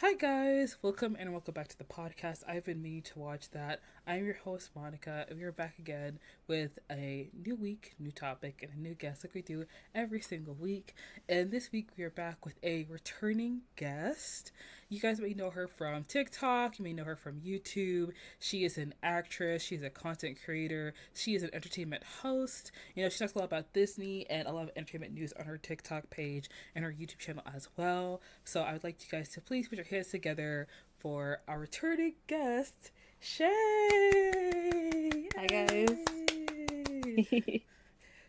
Hi guys, welcome back to the podcast. I've been meaning to watch that. I'm your host Monica, and we're back again with a new week, new topic, and a new guest like we do every single week. And this week we are back with a returning guest. You guys may know her from TikTok, you may know her from YouTube. She is an actress, she's a content creator, she is an entertainment host. She talks a lot about Disney and a lot of entertainment news on her TikTok page and her YouTube channel as well. So I would like you guys to please put your hands together for our returning guest, Chae. Hi guys.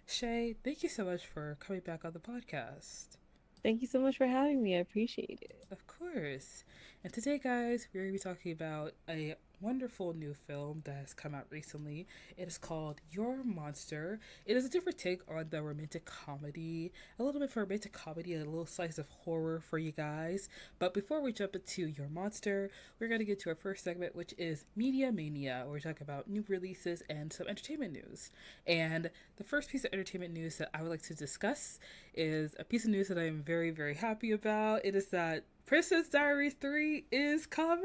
Chae, thank you so much for coming back on the podcast. Thank you so much for having me. I appreciate it. Of course. And today, guys, we're going to be talking about a wonderful new film that has come out recently. It is called Your Monster. It is a different take on the romantic comedy, a little bit for romantic comedy and a little slice of horror for you guys. But before we jump into Your Monster, we're going to get to our first segment, which is Media Mania, where we talk about new releases and some entertainment news. And the first piece of entertainment news that I would like to discuss is a piece of news that I am very, very happy about. It is that Princess Diaries 3 is coming.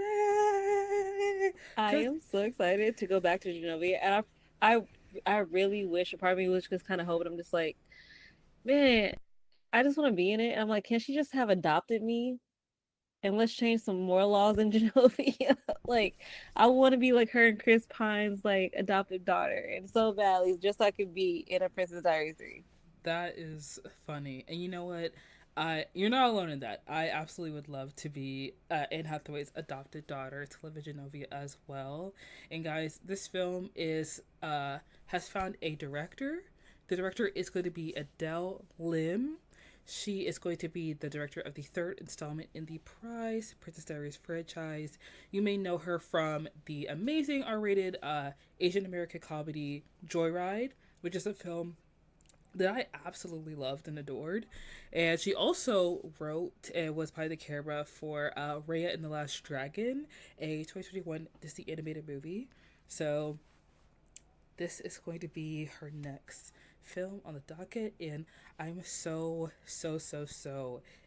I am so excited to go back to Genovia, and I, I really wish. A part of me was just kind of hoping. I'm just like, man, I just want to be in it. And I'm like, can she just have adopted me? And let's change some more laws in Genovia. Like, I want to be like her and Chris Pine's like adopted daughter, and so badly, just so I could be in a Princess Diaries 3. That is funny. And you know what? You're not alone in that. I absolutely would love to be Anne Hathaway's adopted daughter to live in Genovia as well. And guys, this film is has found a director. The director is going to be Adele Lim. She is going to be the director of the third installment in the Princess Diaries franchise. You may know her from the amazing R-rated Asian American comedy Joyride, which is a film that I absolutely loved and adored. And she also wrote and was behind the camera for Raya and the Last Dragon, a 2021 Disney animated movie. So this is going to be her next film on the docket, and I'm so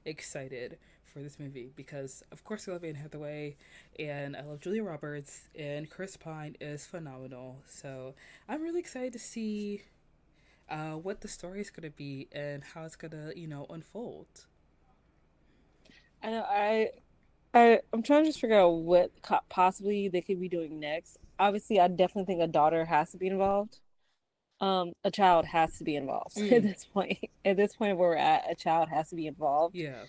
excited for this movie because, of course, I love Anne Hathaway, and I love Julia Roberts, and Chris Pine is phenomenal. So I'm really excited to see what the story is going to be and how it's going to, unfold. I know. I'm trying to just figure out what possibly they could be doing next. Obviously, I definitely think a daughter has to be involved. A child has to be involved at Mm, this point. At this point where we're at, a child has to be involved. yeah.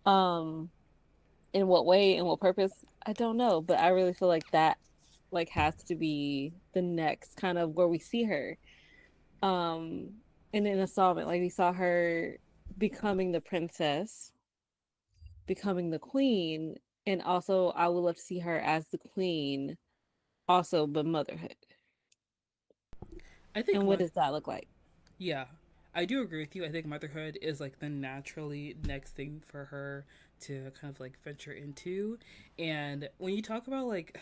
Um, in what way and what purpose, I don't know, but I really feel like that like has to be the next kind of where we see her. Um, in an installment, like we saw her becoming the princess, becoming the queen, and also I would love to see her as the queen, also but motherhood. I think, And what does that look like? yeah, I do agree with you. I think motherhood is like the naturally next thing for her to kind of like venture into. And when you talk about like,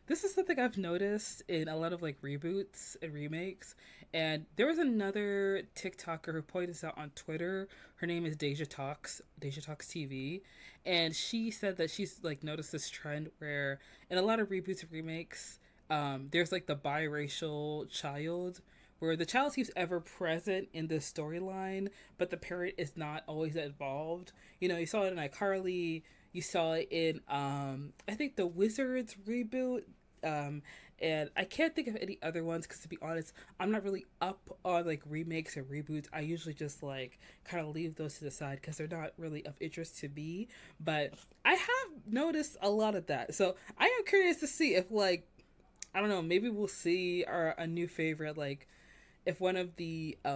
this is something I've noticed in a lot of like reboots and remakes. And there was another TikToker who pointed this out on Twitter. Her name is Deja Talks TV. And she said that she's like noticed this trend where in a lot of reboots and remakes, there's like the biracial child where the child seems ever present in the storyline, but the parent is not always involved. You saw it in iCarly, you saw it in I think the Wizards reboot. Um, and I can't think of any other ones because to be honest, I'm not really up on like remakes or reboots. I usually just like kind of leave those to the side because they're not really of interest to me. But I have noticed a lot of that, so I am curious to see if like I don't know, maybe we'll see a new favorite like if one of the I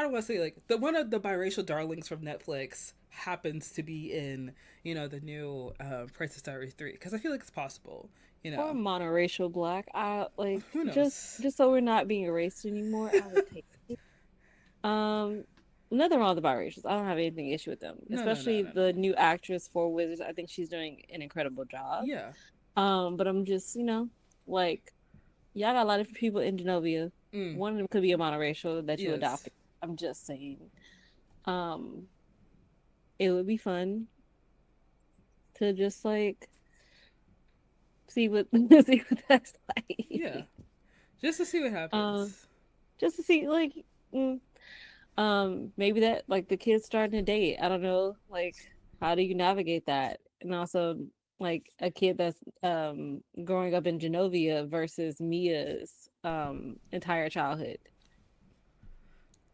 don't want to say like the one of the biracial darlings from Netflix happens to be in the new Princess Diaries 3 because I feel like it's possible. You Or know, monoracial black. I like who just knows? just so we're not being erased anymore. I would take it. Um, Nothing wrong with the biracials. I don't have anything issue with them, especially the No. new actress for Wizards. I think she's doing an incredible job. Yeah. But I'm just like y'all got a lot of people in Genovia. Mm, One of them could be a monoracial that you yes. adopted. I'm just saying. Um, it would be fun. to just like see what see what that's Yeah, like. just to see what Um, happens. just to see like mm, maybe that like the kid's starting to date. I don't know, like how do you navigate that? And also like a kid that's growing up in Genovia versus Mia's entire childhood.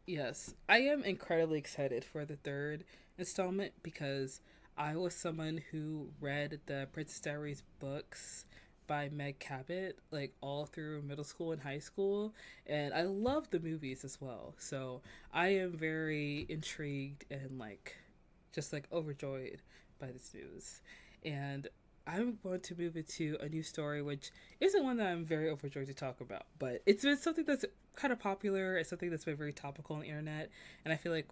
Yes, I am incredibly excited for the third installment because I was someone who read the Princess Diaries books by Meg Cabot like all through middle school and high school, and I love the movies as well. So I am very intrigued and like just like overjoyed by this news. And I'm going to move into a new story, which isn't one that I'm very overjoyed to talk about, but it's been something that's kind of popular. It's something that's been very topical on the internet, and I feel like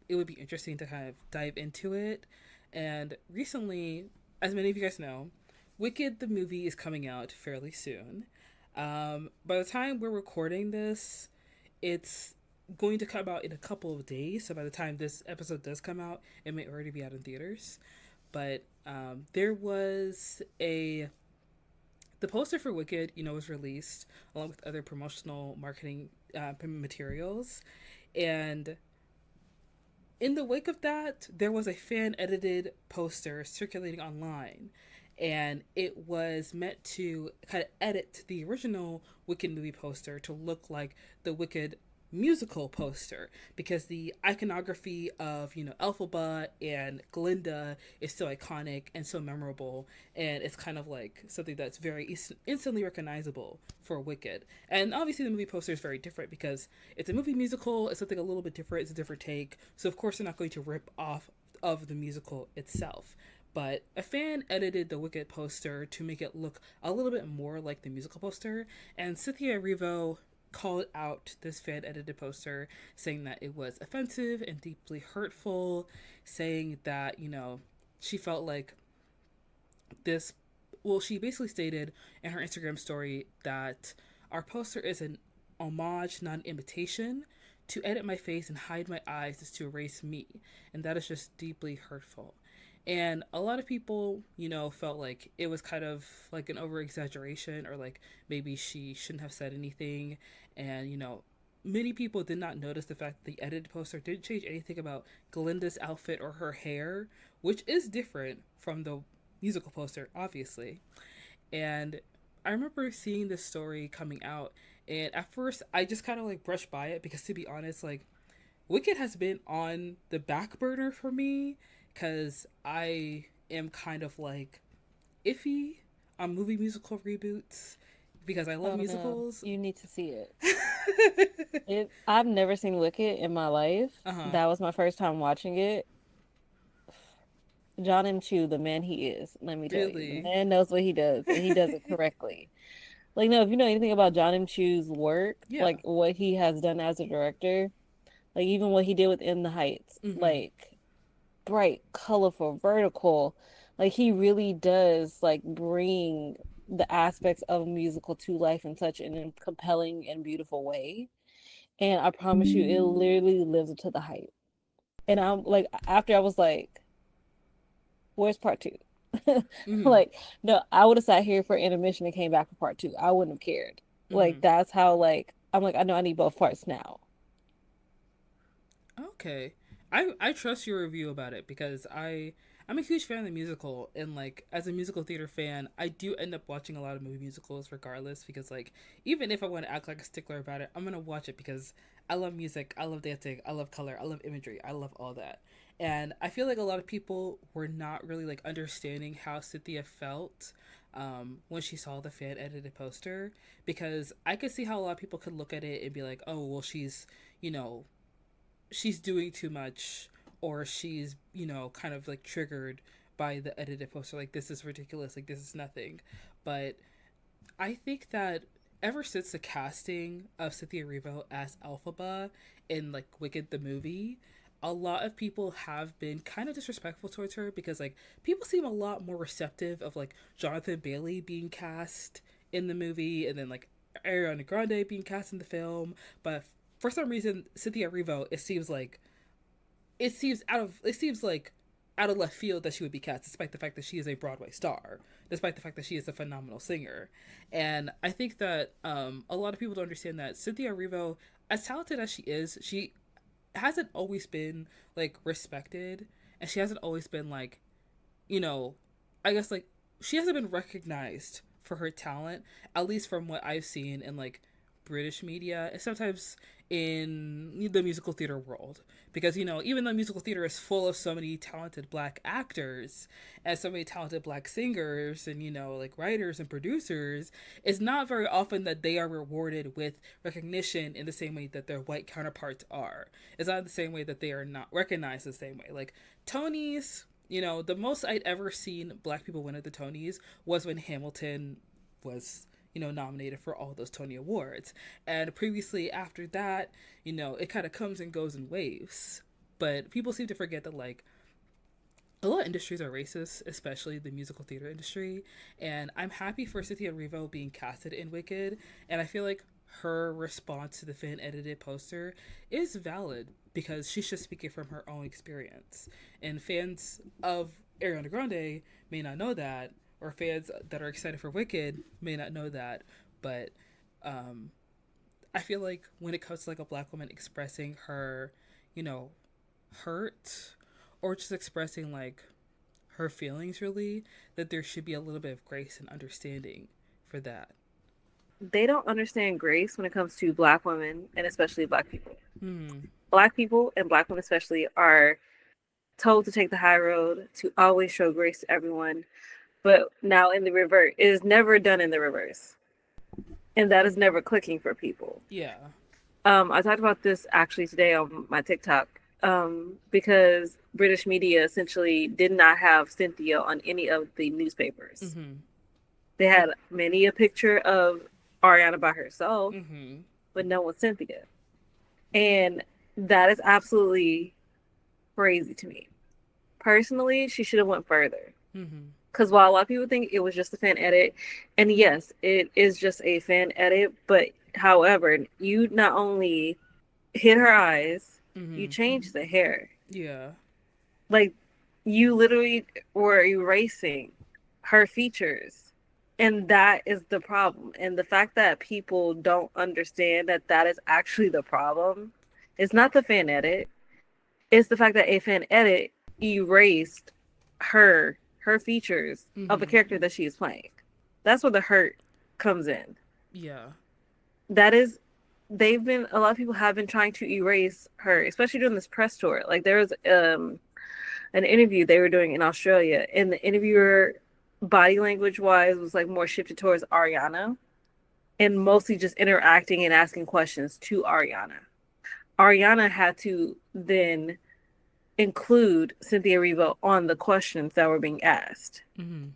it would be interesting to kind of dive into it. And recently, as many of you guys know, Wicked the movie is coming out fairly soon. By the time we're recording this, it's going to come out in a couple of days. So by the time this episode does come out, it may already be out in theaters. But there was a the poster for Wicked, was released along with other promotional marketing materials, and in the wake of that, there was a fan edited poster circulating online. And it was meant to kind of edit the original Wicked movie poster to look like the Wicked musical poster because the iconography of Elphaba and Glinda is so iconic and so memorable, and it's kind of like something that's very instantly recognizable for Wicked. And obviously the movie poster is very different because it's a movie musical. It's something a little bit different. It's a different take. So of course they're not going to rip off of the musical itself. But a fan edited the Wicked poster to make it look a little bit more like the musical poster, and Cynthia Erivo called out this fan edited poster, saying that it was offensive and deeply hurtful, saying that, she felt like this. Well, she basically stated in her Instagram story that our poster is an homage, not an imitation. To edit my face and hide my eyes is to erase me, and that is just deeply hurtful. And a lot of people, felt like it was kind of like an over exaggeration, or like maybe she shouldn't have said anything. And, many people did not notice the fact that the edited poster didn't change anything about Glinda's outfit or her hair, which is different from the musical poster, obviously. And I remember seeing this story coming out, and at first I just kind of like brushed by it because, to be honest, like Wicked has been on the back burner for me because I am kind of like iffy on movie musical reboots because I love Oh no, musicals. you need to see it. I've never seen Wicked in my life. Uh huh. That was my first time watching it. John M. Chu, the man he is, let me tell you, the Really? man knows what he does, and he does it correctly. Like, no, if you know anything about John M. Chu's work, Yeah. like what he has done as a director, like even what he did with In the Heights, Mm-hmm. like bright, colorful, vertical, like he really does like bring the aspects of a musical to life in such an compelling and beautiful way. And I promise you, it literally lives up to the hype. And I'm like, after I was like, where's part two? Mm-hmm. Like, no, I would have sat here for intermission and came back for part two. I wouldn't have cared. Like, Mm-hmm. that's how, like, I'm like, I know I need both parts now. Okay. I trust your review about it because I'm a huge fan of the musical, and like as a musical theater fan, I do end up watching a lot of movie musicals regardless because like even if I want to act like a stickler about it, I'm going to watch it because I love music, I love dancing, I love color, I love imagery, I love all that. And I feel like a lot of people were not really like understanding how Cynthia felt when she saw the fan edited poster, because I could see how a lot of people could look at it and be like, oh, well, you know, she's doing too much, or she's kind of like triggered by the edited poster, like this is ridiculous, like this is nothing. But I think that ever since the casting of Cynthia Erivo as Elphaba in like Wicked the movie, a lot of people have been kind of disrespectful towards her because like people seem a lot more receptive of like Jonathan Bailey being cast in the movie, and then like Ariana Grande being cast in the film. But for some reason, Cynthia Erivo, it seems like out of left field that she would be cast, despite the fact that she is a Broadway star, despite the fact that she is a phenomenal singer. And I think that a lot of people don't understand that Cynthia Erivo, as talented as she hasn't always been like respected, and she hasn't always been like, you know, I guess like she hasn't been recognized for her talent, at least from what I've seen in like British media and sometimes in the musical theater world. Because, even though musical theater is full of so many talented black actors and so many talented black singers and, like writers and producers, it's not very often that they are rewarded with recognition in the same way that their white counterparts are. It's not the same way that they are not recognized the same way. Like Tonys, the most I'd ever seen black people win at the Tonys was when Hamilton was, nominated for all those Tony Awards. And previously after that, it kind of comes and goes in waves. But people seem to forget that, like, a lot of industries are racist, especially the musical theater industry. And I'm happy for Cynthia Erivo being casted in Wicked. And I feel like her response to the fan edited poster is valid because she's just speaking from her own experience. And fans of Ariana Grande may not know that, or fans that are excited for Wicked may not know that, but I feel like when it comes to like a black woman expressing her, hurt, or just expressing like her feelings really, that there should be a little bit of grace and understanding for that. They don't understand grace when it comes to black women and especially black people. Hmm. Black people and black women especially are told to take the high road, to always show grace to everyone. But now in the reverse, it is never done in the reverse. And that is never clicking for people. Yeah. I talked about this actually today on my TikTok because British media essentially did not have Cynthia on any of the newspapers. Mm-hmm. They had many a picture of Ariana by herself, Mm-hmm. but no one Cynthia. And that is absolutely crazy to me. Personally, she should have went further. Mm-hmm. Because while a lot of people think it was just a fan edit, and yes, it is just a fan edit, but however, you not only hit her eyes, you Mm-hmm. changed the hair. Yeah. Like, you literally were erasing her features. And that is the problem. And the fact that people don't understand that that is actually the problem, it's not the fan edit. It's the fact that a fan edit erased her features of the Mm-hmm. character that she is playing. That's where the hurt comes in. Yeah. That is, they've been, a lot of people have been trying to erase her, especially during this press tour. Like there was an interview they were doing in Australia, and the interviewer, body language wise, was like more shifted towards Ariana and mostly just interacting and asking questions to Ariana. Ariana had to then include Cynthia Erivo on the questions that were being asked. Mm-hmm.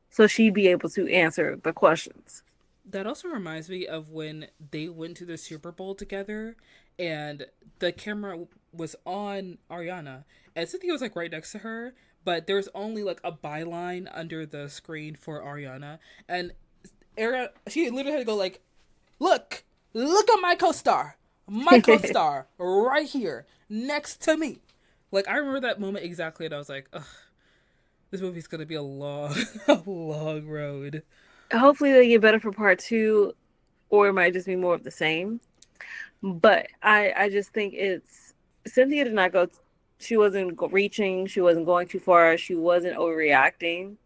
So she'd be able to answer the questions. That also reminds me of when they went to the Super Bowl together and the camera was on Ariana and Cynthia was like right next to her, but there was only like a byline under the screen for Ariana. And she literally had to go like, look at my co-star right here next to me. Like I remember that moment exactly, and I was like, ugh, this movie's gonna be a long, a long road. Hopefully they get better for part two, or it might just be more of the same. But I just think it's Cynthia did not go. She wasn't reaching. She wasn't going too far. She wasn't overreacting.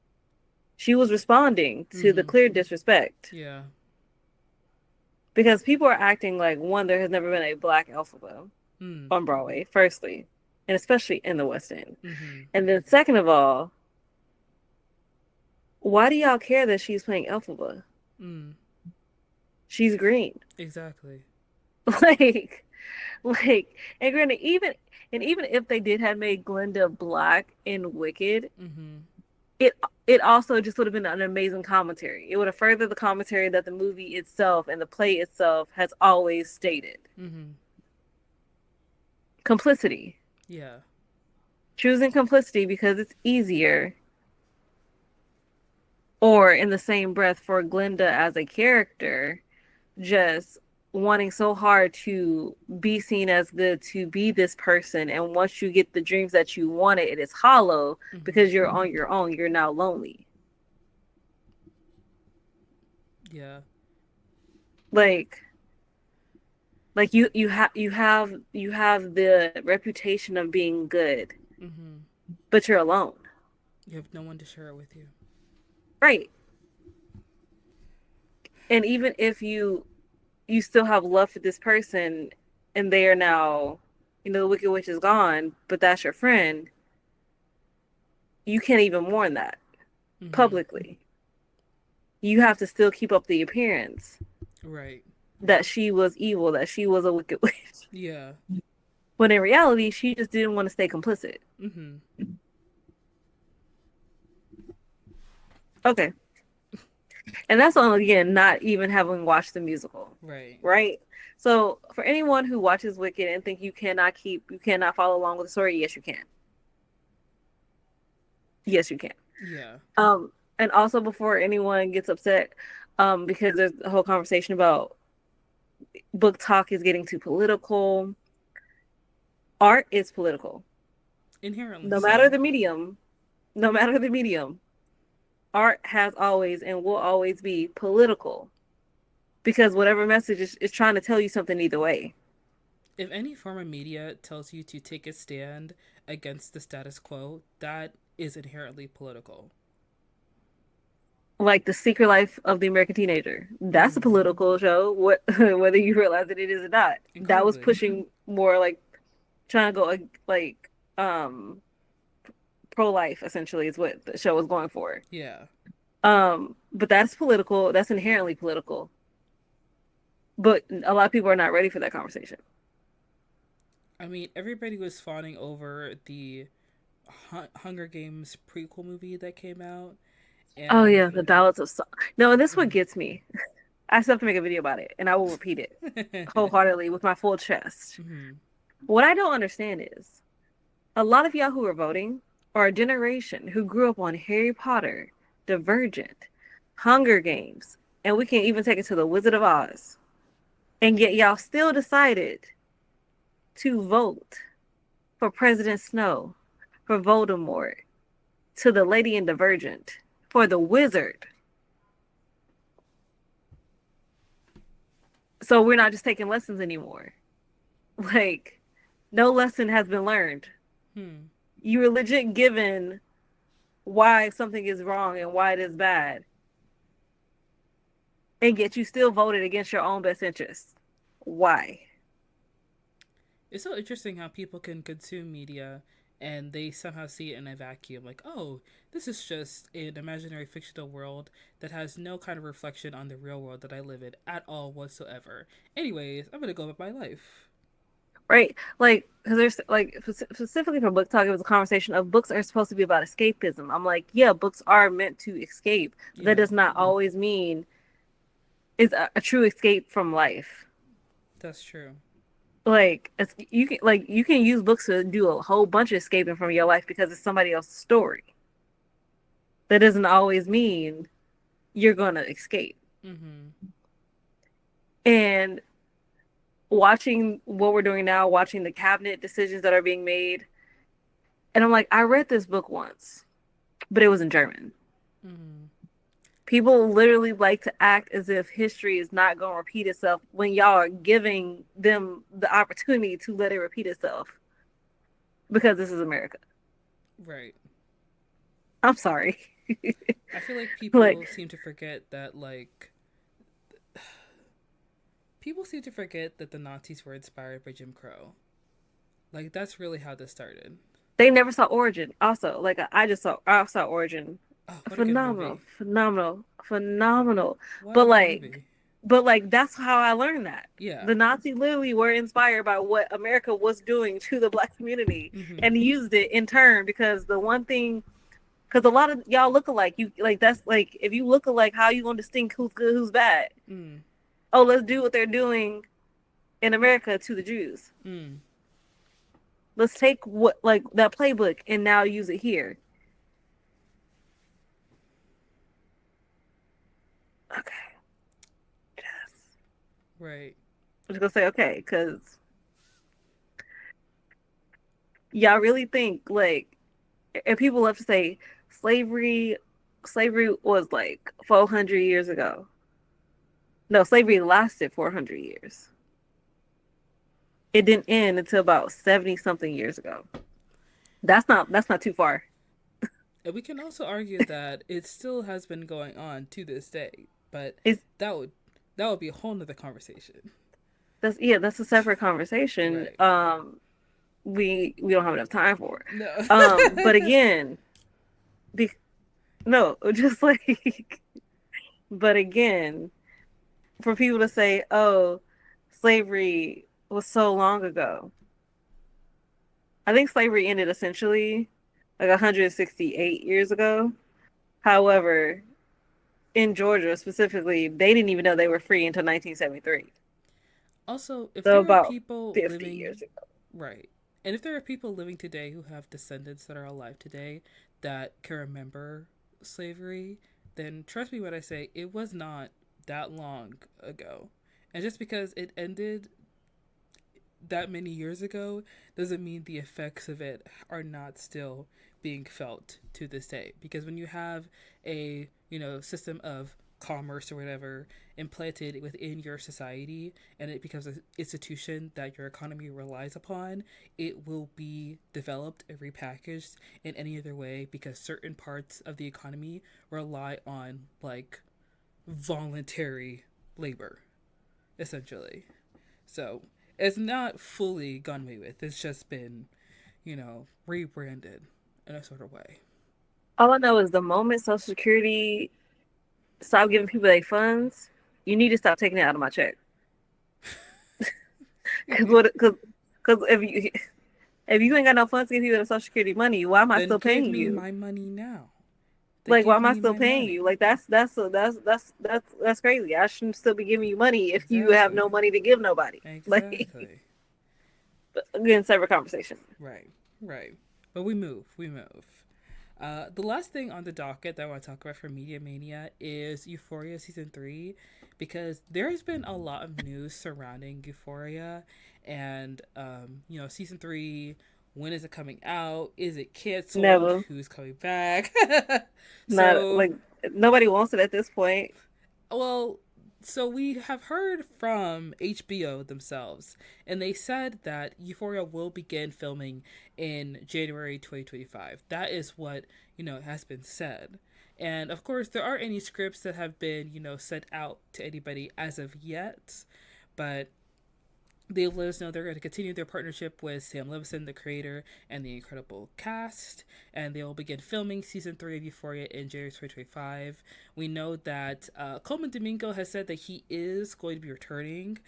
She was responding to the Mm-hmm. clear disrespect Yeah. because people are acting like one, there has never been a black Elphaba Mm. on Broadway, firstly, and especially in the West End. Mm-hmm. And then second of all, why do y'all care that she's playing Elphaba? Mm. She's green. Exactly. like and granted, even if they did have made Glinda black in Wicked, Mm-hmm. it also just would have been an amazing commentary. It would have furthered the commentary that the movie itself and the play itself has always stated. Mm-hmm. Complicity. Yeah. Choosing complicity because it's easier. Or in the same breath for Glinda as a character, just wanting so hard to be seen as good, to be this person, and once you get the dreams that you wanted, it is hollow Mm-hmm. because you're on your own. You're now lonely. Yeah. Like you have the reputation of being good, Mm-hmm. but you're alone. You have no one to share it with you. Right. And even if you still have love for this person and they are now, the wicked witch is gone, but that's your friend, you can't even mourn that Mm-hmm. publicly. You have to still keep up the appearance Right. that she was evil, that she was a wicked witch. Yeah. When in reality, she just didn't want to stay complicit. Mm-hmm. Okay. And that's on, again, not even having watched the musical. Right. Right? So for anyone who watches Wicked and think you cannot follow along with the story, yes, you can. Yes, you can. Yeah. Um, and also before anyone gets upset, because there's a whole conversation about book talk is getting too political. Art is political. Inherently No matter the so. medium, no matter the medium, art has always and will always be political because whatever message is trying to tell you something either way. If any form of media tells you to take a stand against the status quo, that is inherently political. Like The Secret Life of the American Teenager. That's a Mm-hmm. political show, what whether you realize that it is or not. That was Incredibly. pushing more like trying to go like um pro life essentially is what the show was going for. Yeah. But that's political. That's inherently political. But a lot of people are not ready for that conversation. I mean, everybody was fawning over the Hunger Games prequel movie that came out, Oh yeah, the and ballads of song. No, and this what mm. gets me. I still have to make a video about it, and I will repeat it wholeheartedly with my full chest. Mm-hmm. What I don't understand is a lot of y'all who are voting are a generation who grew up on Harry Potter, Divergent, Hunger Games, and we can even take it to the Wizard of Oz. And yet y'all still decided to vote for President Snow, for Voldemort, to the Lady in Divergent, for the Wizard. So we're not just taking lessons anymore. Like, no lesson has been learned. Hmm. You were legit given why something is wrong and why it is bad. And yet you still voted against your own best interests. Why? It's so interesting how people can consume media and they somehow see it in a vacuum. Like, oh, this is just an imaginary fictional world that has no kind of reflection on the real world that I live in at all whatsoever. Anyways, I'm gonna go about my life. Right? Like, because there's like specifically for book talk, it was a conversation of books are supposed to be about escapism. I'm like, yeah, books are meant to escape, but that Yeah, does not always mean it's a true escape from life. that's true. Like, you can use books to do a whole bunch of escaping from your life because it's somebody else's story. That doesn't always mean you're gonna escape. Mm-hmm. And watching what we're doing now, watching the cabinet decisions that are being made, and I'm like, I read this book once, but it was in German. Mm-hmm. People literally like to act as if history is not going to repeat itself when y'all are giving them the opportunity to let it repeat itself because this is America. Right. I'm sorry. I feel like Like, people seem to forget that, like, people seem to forget that the Nazis were inspired by Jim Crow. Like, that's really how this started. they never saw Origin. Also, like I saw Origin. Oh, what a good Phenomenal, movie. phenomenal, phenomenal. What a But good like, movie. but like that's how I learned that. Yeah. The Nazis literally were inspired by what America was doing to the black community Mm-hmm. and used it in turn because the one thing because a lot of y'all look alike. You like that's like if you look alike, how you gonna distinct who's good, who's bad? Mm. Oh, let's do what they're doing in America to the Jews. Mm. Let's take what like that playbook and now use it here. Okay. Yes. Right. I'm just gonna say okay, because y'all really think like, and people love to say slavery, slavery was like 400 years ago. No, slavery lasted 400 years. It didn't end until about 70 something years ago. That's not too far. And we can also argue that it still has been going on to this day, but It's that would that would be a whole nother conversation. that's yeah, that's a separate conversation. Right. We don't have enough time for it. No. But again, be, no, just like, but again, for people to say, "Oh, slavery was so long ago," I think slavery ended essentially like 168 years ago. However, in Georgia specifically, they didn't even know they were free until 1973. Also, if So there are about people 50 living years ago. right, and if there are people living today who have descendants that are alive today that can remember slavery, then trust me when I say it was not that long ago. And just because it ended that many years ago doesn't mean the effects of it are not still being felt to this day, because when you have a system of commerce or whatever implanted within your society and it becomes an institution that your economy relies upon, it will be developed and repackaged in any other way because certain parts of the economy rely on like voluntary labor essentially. So it's not fully gone away with. It's just been, rebranded in a sort of way. All I know is the moment Social Security stop giving people their funds, you need to stop taking it out of my check. Because what? Because if you ain't got no funds to give people the Social Security money, why am I Then still give paying me you? my money now. Then Like, why give am I me still my paying you? money. Like, that's crazy. I shouldn't still be giving you money if you have Exactly. no money to give nobody. Like, Exactly. but again, separate conversation. Right. Right. But we move. We move. The last thing on the docket that I want to talk about for Media Mania is Euphoria season 3, because there has been a lot of news surrounding Euphoria, and season 3. When is it coming out? Is it canceled? Never. Who's coming back? Not So like nobody wants it at this point. well, so we have heard from HBO themselves, and they said that Euphoria will begin filming in January 2025. That is what, has been said. And of course, there aren't any scripts that have been, sent out to anybody as of yet, but they've let us know they're going to continue their partnership with Sam Levinson, the creator, and the incredible cast, and they will begin filming season 3 of Euphoria in January 2025. We know that Coleman Domingo has said that he is going to be returning.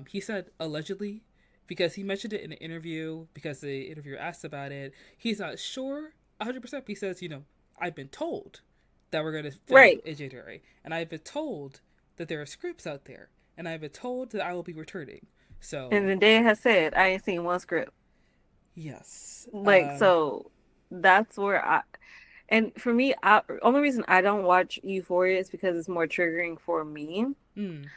He said allegedly, because he mentioned it in an interview, because the interviewer asked about it. He's not sure 100%, but he says, I've been told that we're going to film Right. in January, and I've been told that there are scripts out there, and I've been told that I will be returning. And So, Zendaya has said I ain't seen one script. yes. Like, so that's where and for me, only reason I don't watch Euphoria is because it's more triggering for me. Mm,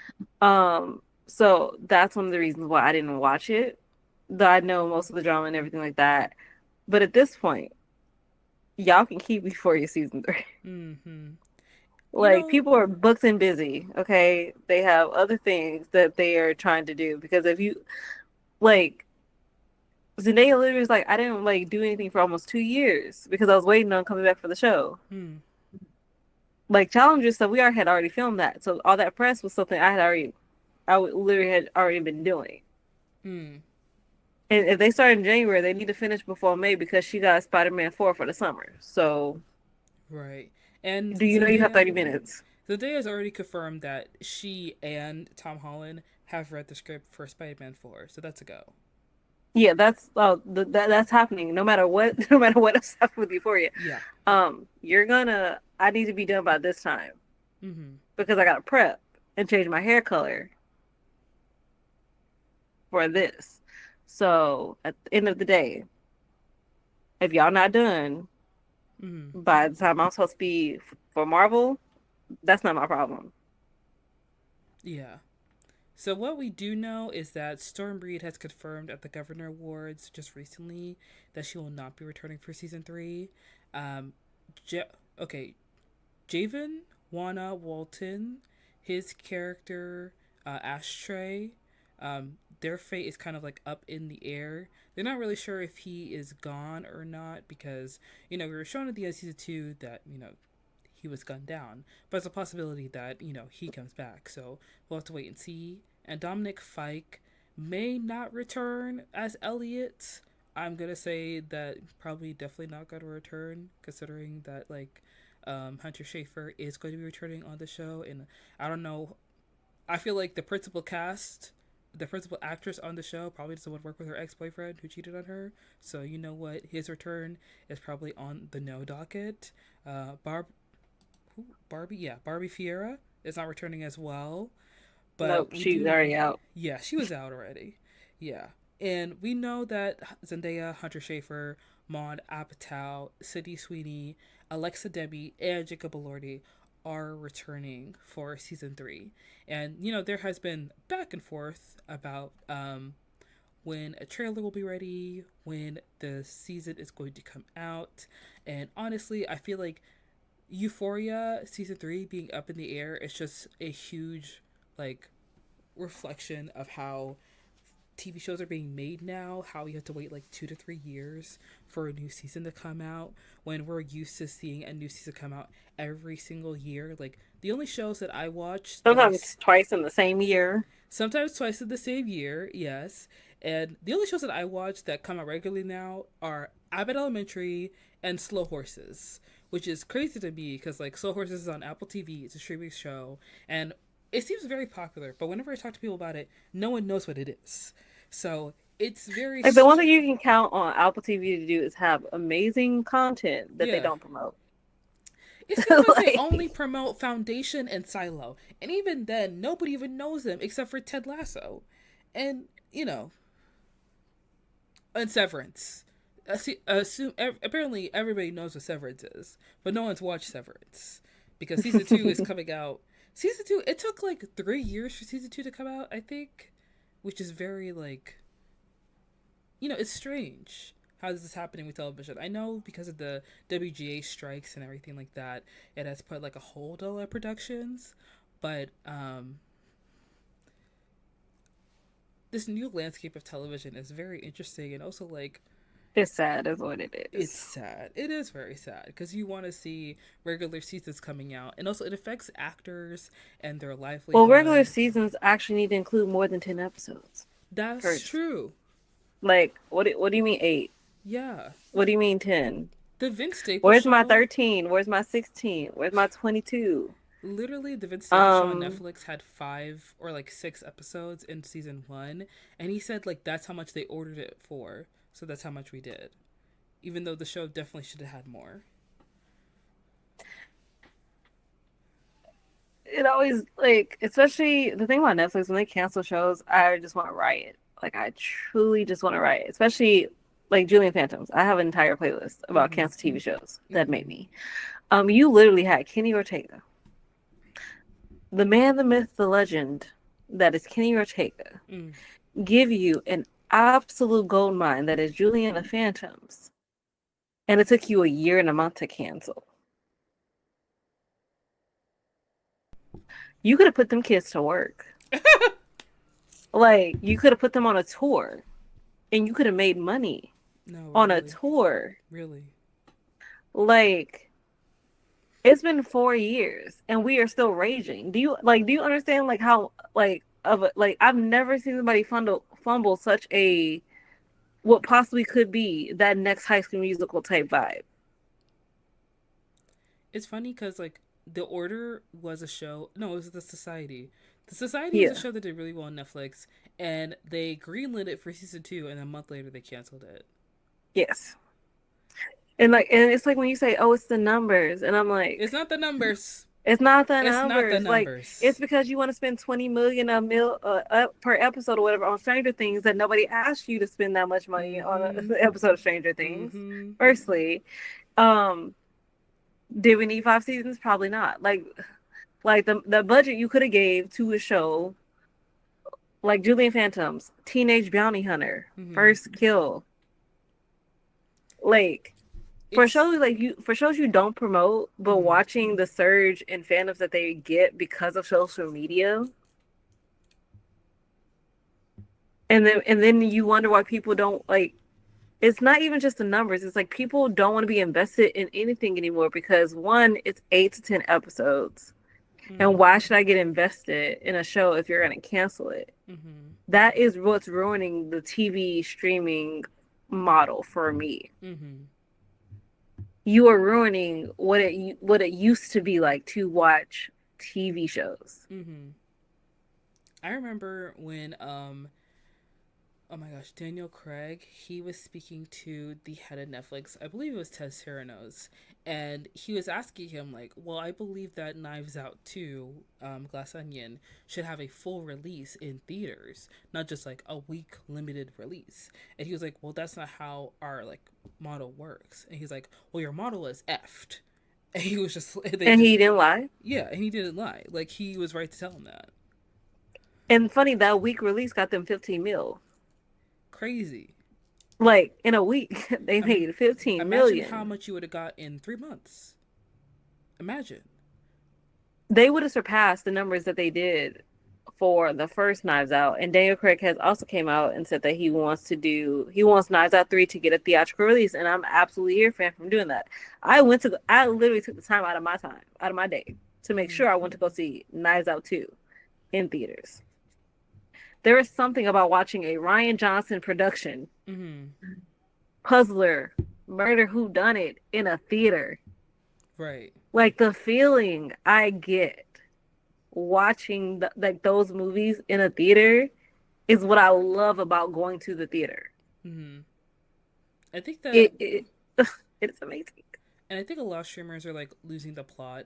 So that's one of the reasons why I didn't watch it. Though I know most of the drama and everything like that. But at this point, y'all can keep Euphoria season 3. mm-hmm. You Like, know, people are booked and busy, okay? They have other things that they are trying to do. Because if you like Zendaya literally was like, I didn't like do anything for almost 2 years because I was waiting on coming back for the show. mm, Like, challenges stuff, had already filmed that, so all that press was something literally had already been doing. mm, And if they start in January, they need to finish before May because she got Spider-Man 4 for the summer. So, right. And do you know you have 30 minutes? Zendaya has already confirmed that she and Tom Holland have read the script for Spider-Man 4, so that's a go. Yeah, that's happening. No matter what, no matter what else happens with Euphoria, Yeah. you're gonna. I need to be done by this time Mm-hmm. because I gotta prep and change my hair color for this. So at the end of the day, if y'all not done Mm-hmm. by the time I'm supposed to be for Marvel, that's not my problem. Yeah. So what we do know is that Storm Reed has confirmed at the Governor Awards just recently that she will not be returning for season three. Um, okay, Javen Wana Walton, his character Ashtray, their fate is kind of like up in the air. They're not really sure if he is gone or not because we were shown at the end of season two that he was gunned down, but it's a possibility that he comes back. So we'll have to wait and see. And Dominic Fike may not return as Elliot. I'm gonna say that probably definitely not gonna return, considering that Hunter Schafer is going to be returning on the show, and I don't know. I feel like the principal cast, the principal actress on the show, probably doesn't want to work with her ex boyfriend who cheated on her. So you know what, his return is probably on the no docket. Barb, Barbie, yeah, Barbie Fiera is not returning as well, Nope, but we she's do. already out. Yeah, she was out already. Yeah, and we know that Zendaya, Hunter Schafer, Maud Apatow, Sydney Sweeney, Alexa Demi, and Jacob Elordi are returning for season three. And there has been back and forth about when a trailer will be ready, when the season is going to come out, and honestly, I feel like Euphoria season three being up in the air is just a huge like reflection of how TV shows are being made now, how you have to wait like 2 to 3 years for a new season to come out when we're used to seeing a new season come out every single year. Like the only shows that I watch Sometimes twice in the same year. sometimes twice in the same year, yes. And the only shows that I watch that come out regularly now are Abbott Elementary and Slow Horses, which is crazy to me because like Slow Horses is on Apple TV. It's a streaming show, and it seems very popular. But whenever I talk to people about it, no one knows what it is. So it's very Like the one thing you can count on Apple TV to do is have amazing content that they yeah. don't promote. It seems like they Like, only promote Foundation and Silo, and even then, nobody even knows them except for Ted Lasso, and and Severance. Apparently, everybody knows what Severance is, but no one's watched Severance because season two is coming out. Season two, it took like 3 years for season two to come out, I think, which is very it's strange how this is happening with television. I know because of the WGA strikes and everything like that, it has put like a hold on our productions, but this new landscape of television is very interesting and also like it's sad, is what it it's is. sad. It is very sad because you want to see regular seasons coming out, and also it affects actors and their Well, regular livelihood. seasons actually need to include more than 10 episodes. That's First, true. like, what do you mean 8? Yeah, What do you mean 10? the Vince Staples Where's my show. 13? Where's my 16? Where's my 22? Literally, the Vince Staples show on Um, Netflix had 5 or 6 episodes in season one, and he said like that's how much they ordered it for, so that's how much we did. Even though the show definitely should have had more. it always like, especially the thing about Netflix when they cancel shows, I just want to riot. Like I truly just want to riot, especially like Julian Phantoms. I have an entire playlist about Mm-hmm. canceled TV shows that made Mm-hmm. me. You literally had Kenny Ortega, the man, the myth, the legend that is Kenny Ortega, Mm. give you an absolute gold mine that is Julian the Phantoms, and it took you a year and a month to cancel. You could have put them kids to work. Like you could have put them on a tour, and you could have made money No, on a really, tour. really. Like it's been 4 years, and we are still raging. Do you understand like how like I've never seen somebody fumble such a what possibly could be that next High School Musical type vibe. It's funny because like The Order was a show. No, it was The Society. The Society was a Yeah. show that did really well on Netflix, and they greenlit it for season two, and a month later they canceled it. Yes. And it's like when you say, "Oh, it's the numbers," and I'm It's like, not the numbers. "It's not the It's not the numbers. Like it's numbers. because you want to spend 20 million per episode or whatever on Stranger Things that nobody asked you to spend that much money on Mm-hmm. an episode of Stranger Things." Mm-hmm. Firstly, um, did we need 5 seasons? Probably not. Like the budget you could have gave to a show like Julian Phantoms, Teenage Bounty Hunter, Mm-hmm. First Kill, like It's for shows you don't promote, but mm-hmm. watching the surge in fandoms that they get because of social media, and then you wonder why people don't like. It's not even just the numbers. It's like people don't want to be invested in anything anymore because one, it's 8 to 10 episodes, and Mm-hmm. why should I get invested in a show if you're going to cancel it? Mm-hmm. That is what's ruining the TV streaming model for me. Mm-hmm. You are ruining what it used to be like to watch TV shows. Mm-hmm. I remember when oh my gosh, Daniel Craig, he was speaking to the head of Netflix. I believe it was Ted Sarandos. And he was asking him, like, well, I believe that Knives Out 2, Glass Onion, should have a full release in theaters, not just like a week limited release. And he was like, well, that's not how our, like, model works. And he's like, well, your model is effed. And he was just, they And just, he didn't lie. yeah, and he didn't lie. Like, he was right to tell him that. And funny, that week release got them 15 mil. Crazy. Like in a week, they I mean, made 15 imagine how million. much you would have got in 3 months. Imagine. They would have surpassed the numbers that they did for the first Knives Out. And Daniel Craig has also came out and said that he wants Knives Out 3 to get a theatrical release. And I'm absolutely here for him from doing that. I literally took the time out of my day to make sure I went to go see Knives Out 2 in theaters. There is something about watching a Ryan Johnson production, Mm-hmm. puzzler, murder who done it in a theater. Right. Like the feeling I get watching like those movies in a theater is what I love about going to the theater. Mm-hmm. I think that, It it's amazing. and I think a lot of streamers are like losing the plot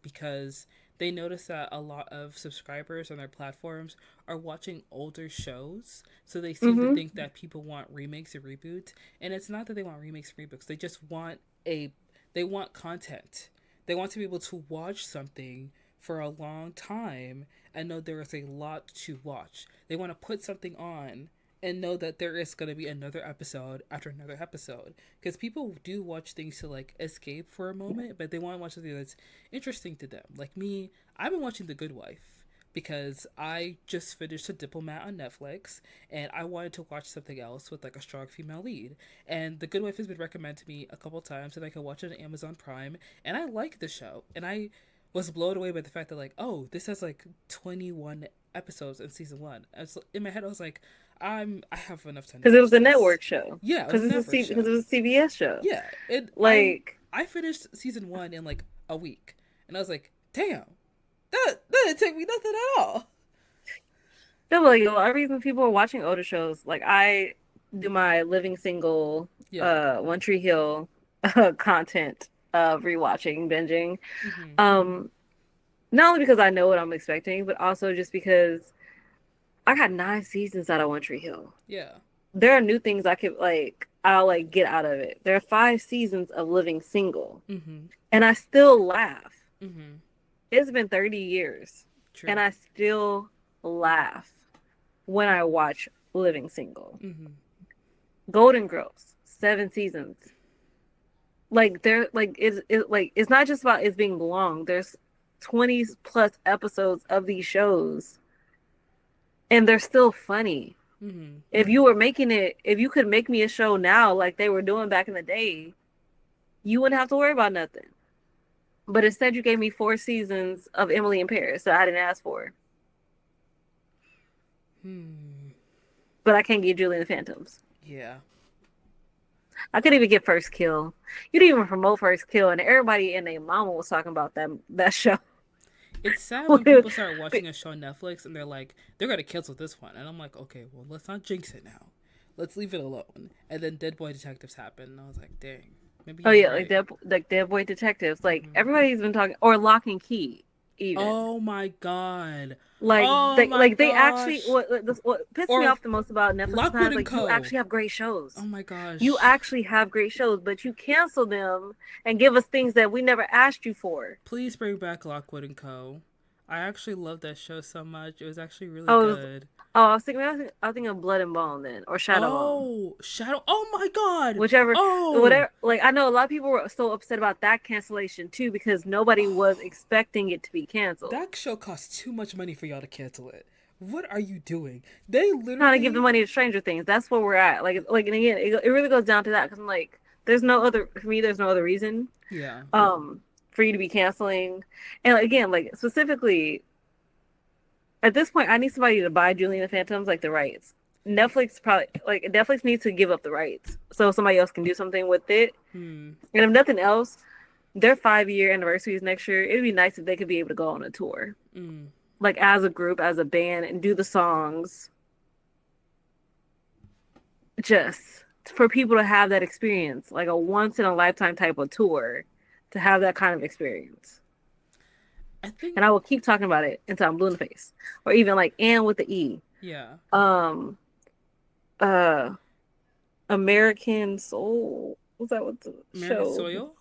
because they notice that a lot of subscribers on their platforms are watching older shows. So they seem to Hmm. think that people want remakes or reboots. And it's not that they want remakes or reboots. They just want a they want content. They want to be able to watch something for a long time and know there is a lot to watch. They want to put something on and know that there is going to be another episode after another episode, because people do watch things to like escape for a moment, but they want to watch something that's interesting to them. Like me, I've been watching The Good Wife because I just finished A Diplomat on Netflix and I wanted to watch something else with like a strong female lead. And The Good Wife has been recommended to me a couple times and I can watch it on Amazon Prime, and I like the show. And I was blown away by the fact that like, oh, this has like 21 episodes in season 1. In my head I was like, I have enough time to Because it watch was a this. network show. Yeah, it was a network Because it show. was a CBS show. Yeah, it Like I finished season 1 in like a week. And I was like, damn. That didn't take me nothing at all. no, like a lot of reason people are watching older shows. Like I do my living single, Yeah. One Tree Hill content of rewatching, binging. Mhm. Um, not only because I know what I'm expecting, but also just because I got 9 seasons out of One Tree Hill. Yeah. There are new things I'll like get out of it. There are 5 seasons of living single, Mhm. and I still laugh. Mhm. It's been 30 years, and True. I still laugh when I watch Living Single. Mhm. Golden Girls, 7 seasons. Like they're like it's not just about it's being long. There's 20 plus episodes of these shows, and they're still funny. Mhm. If you could make me a show now like they were doing back in the day, you wouldn't have to worry about nothing. But instead, you gave me 4 seasons of Emily in Paris that I didn't ask for. Hmm. But I can't get Julie and the Phantoms. Yeah. I couldn't even get First Kill. You didn't even promote First Kill, and everybody and their mama was talking about that show. It's sad when people start watching a show on Netflix and they're like, they're gonna cancel this one, and I'm like, okay, well, let's not jinx it now. Let's leave it alone. And then Dead Boy Detectives happened, and I was like, dang, maybe Oh he's yeah, right. like Dead Boy Detectives. Like Hmm. everybody's been talking, or Lock and Key, even. Oh my god. Like Oh my they actually gosh. what pissed me Or off the most about Netflix Lockwood sometimes and like you Co. actually have great Oh shows. my You gosh. actually have great shows, but you cancel them and give us things that we never asked you for. Please bring back Lockwood and Co. I actually loved that show so much. It was actually really Oh, it was, good. oh, I was thinking of Blood and Bone then, or Shadow Bone. Oh, Shadow. Oh my God. Whichever, Oh, whatever. Like I know a lot of people were so upset about that cancellation too because nobody was expecting it to be canceled. that show costs too much money for y'all to cancel it. What are you doing? They Trying to give the literally. money to Stranger Things. That's where we're at. And again, it really goes down to that because I'm like, there's no other for me. There's no other reason, Yeah. um, for you to be canceling. And again, like specifically at this point, I need somebody to buy Julie and the Phantoms like the rights. Netflix needs to give up the rights so somebody else can do something with it. Hmm. And if nothing else, their 5 year anniversary is next year. It'd be nice if they could be able to go on a tour, Mm. like as a group, as a band, and do the songs just for people to have that experience, like a once in a lifetime type of tour, to have that kind of experience. I think. And I will keep talking about it until I'm blue in the face, or even like Anne with the E. Yeah. Um, uh, American Soul. Was that what the American show? Soil.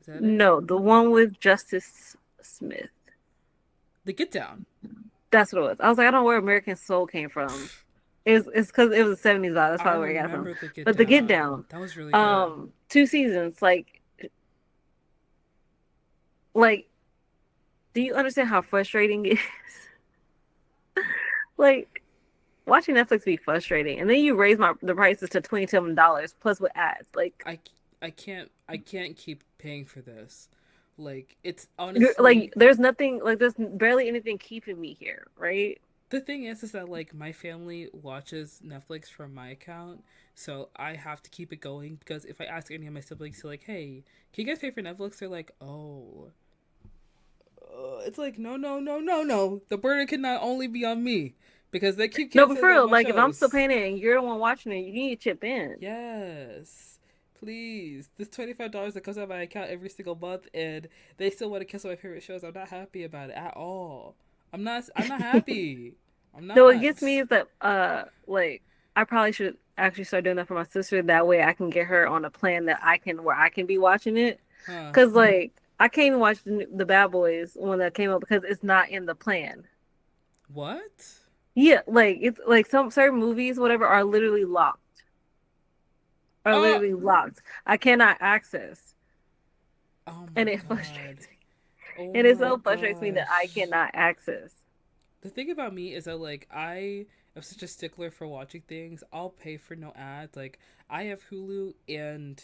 Is that it? No, the one with Justice Smith. The Get Down. That's what it was. I was like, I don't know where American Soul came from. It's because it was the 70s vibe. That's I probably where I got it from. remember the Get But the Get Down. Down, That was really good. 2 seasons. Like, do you understand how frustrating it is? Like, watching Netflix be frustrating, and then you raise the prices to $27 plus with ads. I I can't keep paying for this. Like it's honestly There's nothing like there's barely anything keeping me here, right? the thing is that like my family watches Netflix from my account, so I have to keep it going because if I ask any of my siblings to like, hey, can you guys pay for Netflix? They're like, oh, it's like no. The burden can not only be on me because they keep No, but for canceling all real, my like if I'm still shows. paying it and you're the one watching it, you need to chip in. Yes. Please. This $25 that comes out of my account every single month and they still want to cancel my favorite shows. I'm not happy about it at all. I'm not happy. I'm No, what not. gets me is that like I probably should actually start doing that for my sister. That way I can get her on a plan that I can where I can be watching it. Huh. Cause like I can't even watch the Bad Boys one that came up because it's not in the plan. What? Yeah, like it's like some certain movies, whatever, are literally locked. Are Oh. literally locked. I cannot access. Oh And my it god. frustrates me. Oh And it my so frustrates me that I gosh. cannot access. The thing about me is that like I am such a stickler for watching things. I'll pay for no ads. Like I have Hulu and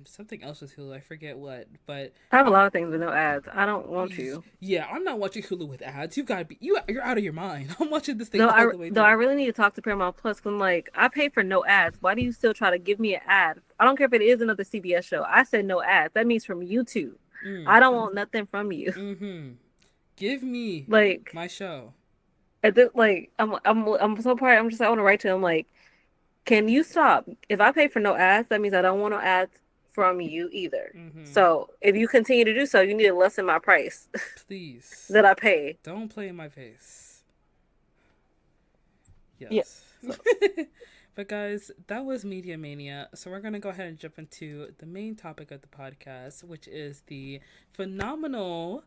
something else with Hulu. I forget what, but I have a I'm lot of things with no ads. I don't want to. yeah, I'm not watching Hulu with ads. You've got to be you're out of your mind. I'm watching this thing all the way Though I through. really need to talk to Paramount Plus. 'Cause I'm like, I pay for no ads. Why do you still try to give me an ad? I don't care if it is another CBS show. I said no ads. That means from YouTube. Mm. I don't want nothing from you. Mm-hmm. Give me Like my show. at this, like I'm so proud. I'm just I want to write to him like, can you stop? If I pay for no ads, that means I don't want no ads from you either. Mm-hmm. So if you continue to do so, you need to lessen my price Please that I pay. don't play in my face. Yeah. Yes. So But guys, that was Media Mania. So we're gonna go ahead and jump into the main topic of the podcast, which is the phenomenal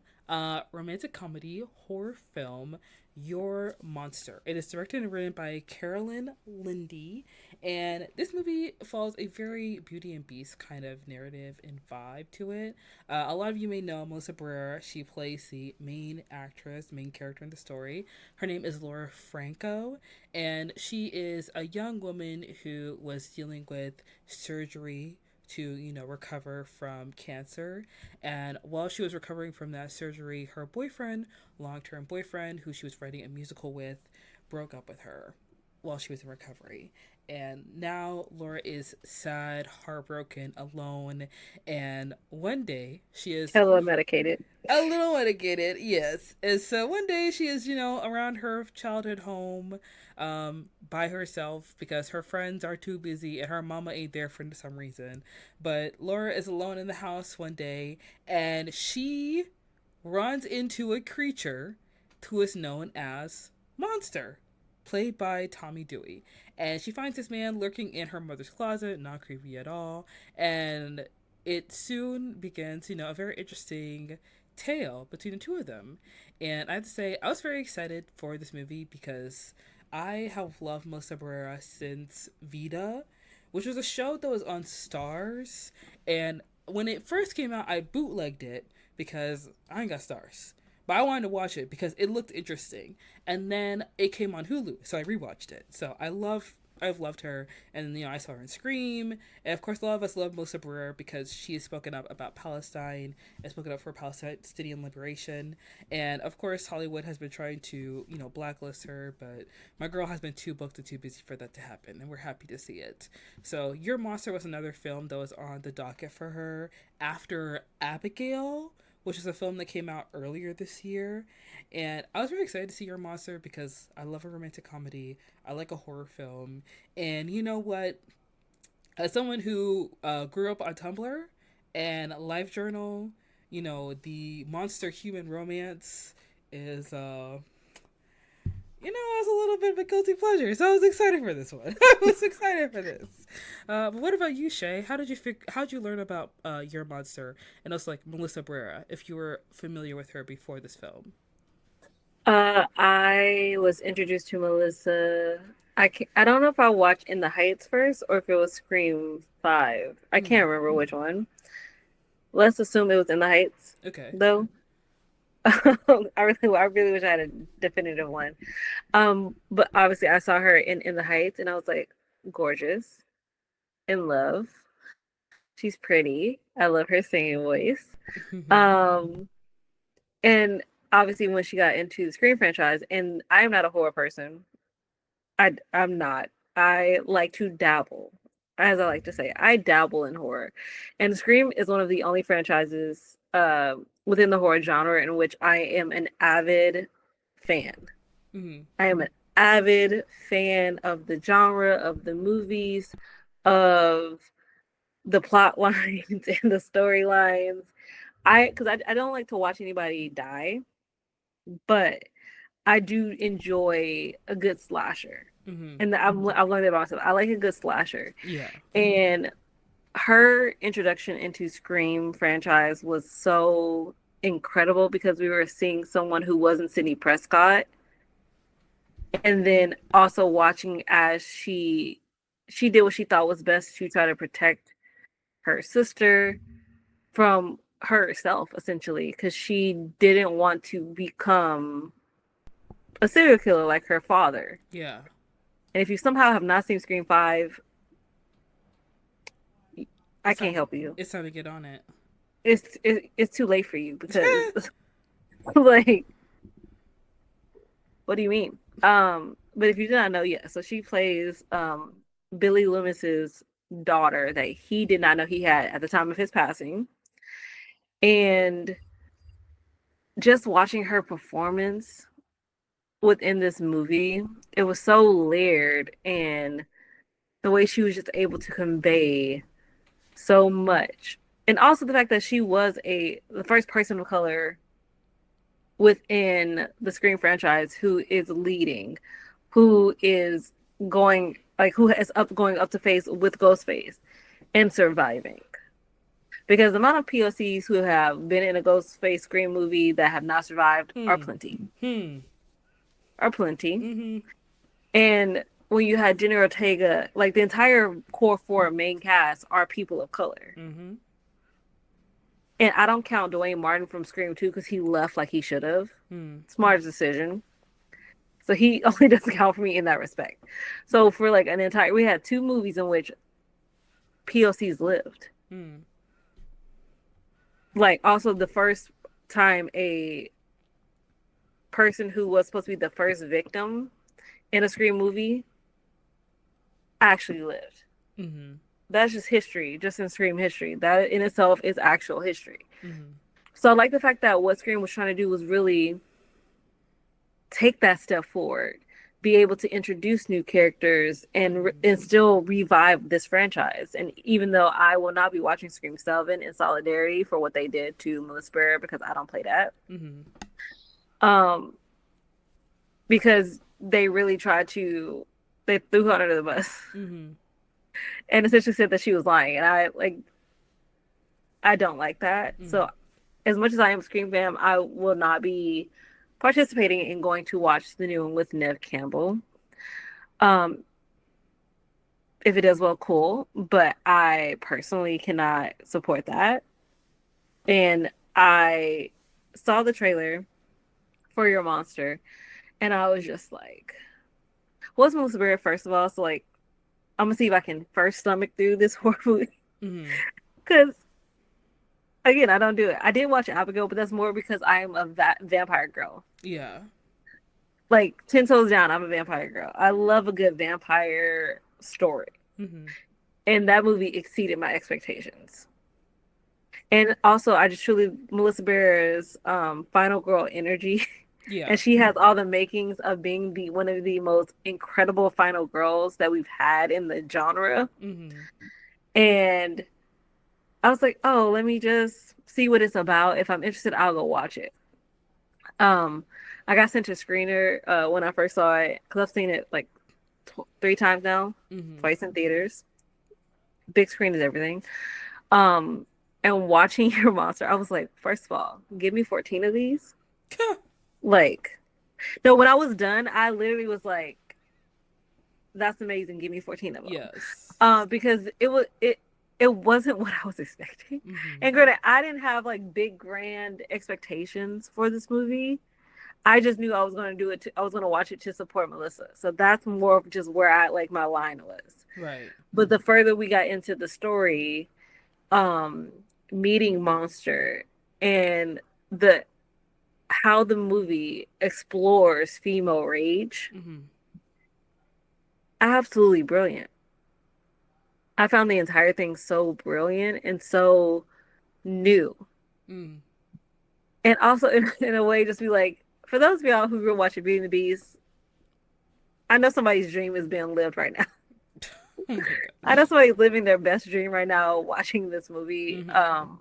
romantic comedy horror film Your Monster. It is directed and written by Carolyn Lindy, and this movie follows a very Beauty and Beast kind of narrative and vibe to it. A lot of you may know Melissa Barrera. She plays the main actress, main character in the story. Her name is Laura Franco, and she is a young woman who was dealing with surgery to recover from cancer. And while she was recovering from that surgery, her boyfriend, long-term boyfriend who she was writing a musical with, broke up with her while she was in recovery. And now Laura is sad, heartbroken, alone, and one day she is hella medicated. a little medicated, yes. And so one day she is, around her childhood home, by herself because her friends are too busy and her mama ain't there for some reason. But Laura is alone in the house one day and she runs into a creature who is known as Monster, played by Tommy Dewey. And she finds this man lurking in her mother's closet, not creepy at all. And it soon begins, a very interesting tale between the two of them. And I have to say, I was very excited for this movie because I have loved Melissa Barrera since Vita, which was a show that was on Stars. And when it first came out, I bootlegged it because I ain't got Stars. But I wanted to watch it because it looked interesting. And then it came on Hulu, so I rewatched it. So I've loved her, and I saw her in Scream, and of course, a lot of us love Melissa Barrera because she has spoken up about Palestine and spoken up for Palestinian liberation, and of course, Hollywood has been trying to blacklist her, but my girl has been too booked and too busy for that to happen, and we're happy to see it. So, Your Monster was another film that was on the docket for her after Abigail, which is a film that came out earlier this year. And I was very excited to see Your Monster because I love a romantic comedy. I like a horror film. And you know what? As someone who grew up on Tumblr and LiveJournal, the monster human romance is it was a little bit of a guilty pleasure. So I was excited for this one. I was excited for this. But what about you, Chae? How did you learn about Your Monster and also like Melissa Barrera, if you were familiar with her before this film? I was introduced to Melissa. I don't know if I watched In the Heights first or if it was Scream 5. I Hmm. can't remember which one. Let's assume it was In the Heights, Okay. though. I really wish I had a definitive one. But obviously I saw her in the Heights and I was like, gorgeous, in love. She's pretty. I love her singing voice. Um, and obviously when she got into the Scream franchise, and I am not a horror person. I'm not. I like to dabble, as I like to say. I dabble in horror, and Scream is one of the only franchises within the horror genre in which I am an avid fan. Hmm. I am an avid fan of the genre, of the movies, of the plot lines and the storylines. I don't like to watch anybody die, but I do enjoy a good slasher. Hmm. And I've learned that about myself. I like a good slasher. Yeah. And her introduction into Scream franchise was so incredible because we were seeing someone who wasn't Sidney Prescott, and then also watching as she did what she thought was best to try to protect her sister from herself, essentially, because she didn't want to become a serial killer like her father. Yeah. And if you somehow have not seen Scream 5, I It's time. can't help you. It's time to get on it. It's too late for you because like, what do you mean? But if you did not know, yeah, so she plays Billy Loomis's daughter that he did not know he had at the time of his passing. And just watching her performance within this movie, it was so layered, and the way she was just able to convey so much. And also the fact that she was the first person of color within the Scream franchise who is leading, who is who is going up to face with Ghostface and surviving. Because the amount of POCs who have been in a Ghostface Scream movie that have not survived are Hmm. plenty. Hmm. Are plenty. Hmm. And when you had Jenny Ortega, like the entire core four main cast are people of color. Hmm. And I don't count Dwayne Martin from Scream 2 because he left like he should have. Hmm. Smart decision. So he only doesn't count for me in that respect. So for like we had two movies in which POCs lived. Hmm. Like also the first time a person who was supposed to be the first victim in a Scream movie actually lived. Hmm. That's just history, just in Scream history. That in itself is actual history. Hmm. So I like the fact that what Scream was trying to do was really take that step forward, be able to introduce new characters and still revive this franchise. And even though I will not be watching Scream 7 in solidarity for what they did to Melissa Barrera because I don't play that. Hmm. Um because they threw her under the bus Hmm. and essentially said that she was lying. And I don't like that. Hmm. So as much as I am Scream fam, I will not be participating in going to watch the new one with Nev Campbell. Um, if it does well, cool. But I personally cannot support that. And I saw the trailer for Your Monster, and I was just like, "What's Melissa Barrett?" First of all, so like, I'm gonna see if I can first stomach through this horror movie Mm-hmm. because again, I don't do it. I did watch Abigail, but that's more because I am a vampire girl. Yeah. Like 10 toes down, I'm a vampire girl. I love a good vampire story, Mm-hmm. and that movie exceeded my expectations. And also, I just truly Melissa Barrett's final girl energy, Yeah. and she has all the makings of being the one of the most incredible final girls that we've had in the genre. Mm-hmm. And I was like, oh, let me just see what it's about. If I'm interested, I'll go watch it. Um, I got sent a screener when I first saw it because I've seen it like 3 times now, Mm-hmm. twice in theaters. Big screen is everything. Um, and watching Your Monster, I was like, first of all, give me 14 of these. Like, no, when I was done, I literally was like, that's amazing. Give me 14 of them. Yes. Because it wasn't what I was expecting. Mm-hmm. And granted, I didn't have like big grand expectations for this movie. I just knew I was going to do it. I was going to watch it to support Melissa. So that's more of just where I like my line was. Right. But the further we got into the story, um, meeting Monster and the how the movie explores female rage, Mm-hmm. absolutely brilliant. I found the entire thing so brilliant and so new. Mm. And also in a way, just be like, for those of y'all who grew up watching Beauty and the Beast, I know somebody's dream is being lived right now. Oh my I know gosh. somebody's living their best dream right now watching this movie. Mm-hmm.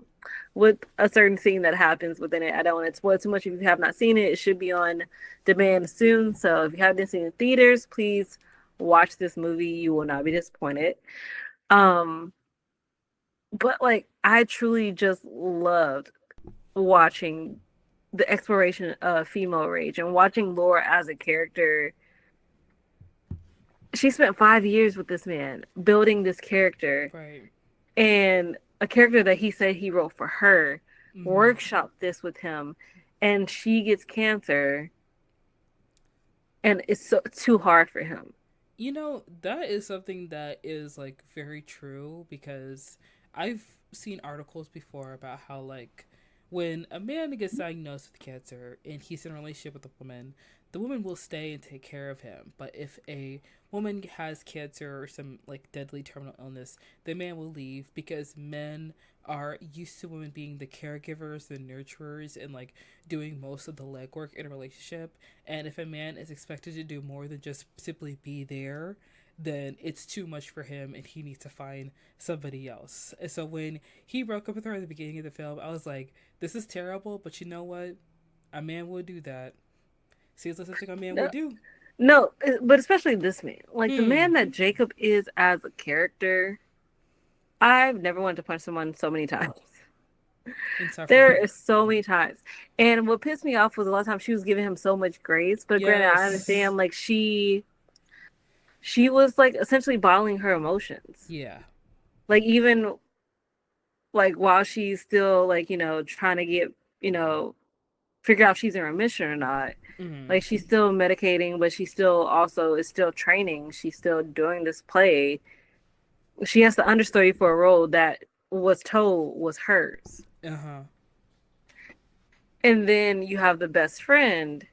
With a certain scene that happens within it. I don't want to spoil too much if you have not seen it. It should be on demand soon. So if you haven't seen it in theaters, please watch this movie. You will not be disappointed. Um, but like I truly just loved watching the exploration of female rage and watching Laura as a character. She spent 5 years with this man building this character Right. and a character that he said he wrote for her, Mm-hmm. workshop this with him, and she gets cancer and it's so too hard for him. You know, that is something that is like very true because I've seen articles before about how like when a man gets diagnosed with cancer and he's in a relationship with a woman, the woman will stay and take care of him. But if a woman has cancer or some like deadly terminal illness, the man will leave because men are used to women being the caregivers, the nurturers, and like doing most of the legwork in a relationship. And if a man is expected to do more than just simply be there, then it's too much for him and he needs to find somebody else. And so when he broke up with her at the beginning of the film, I was like, this is terrible, but you know what? A man would do that. Seems like something a man No, would do. no, but especially this man, like the Hmm. man that Jacob is as a character. I've never wanted to punch someone so many times. There Insufferable. is so many times. And what pissed me off was a lot of times she was giving him so much grace. But granted, I Yes. understand like she was like essentially bottling her emotions. Yeah. Like even like while she's still like, trying to get, you know, figure out if she's in remission or not. Hmm. Like she's still medicating, but she still also is still training. She's still doing this play. She has the understudy for a role that was told was hers. Uh huh. And then you have the best friend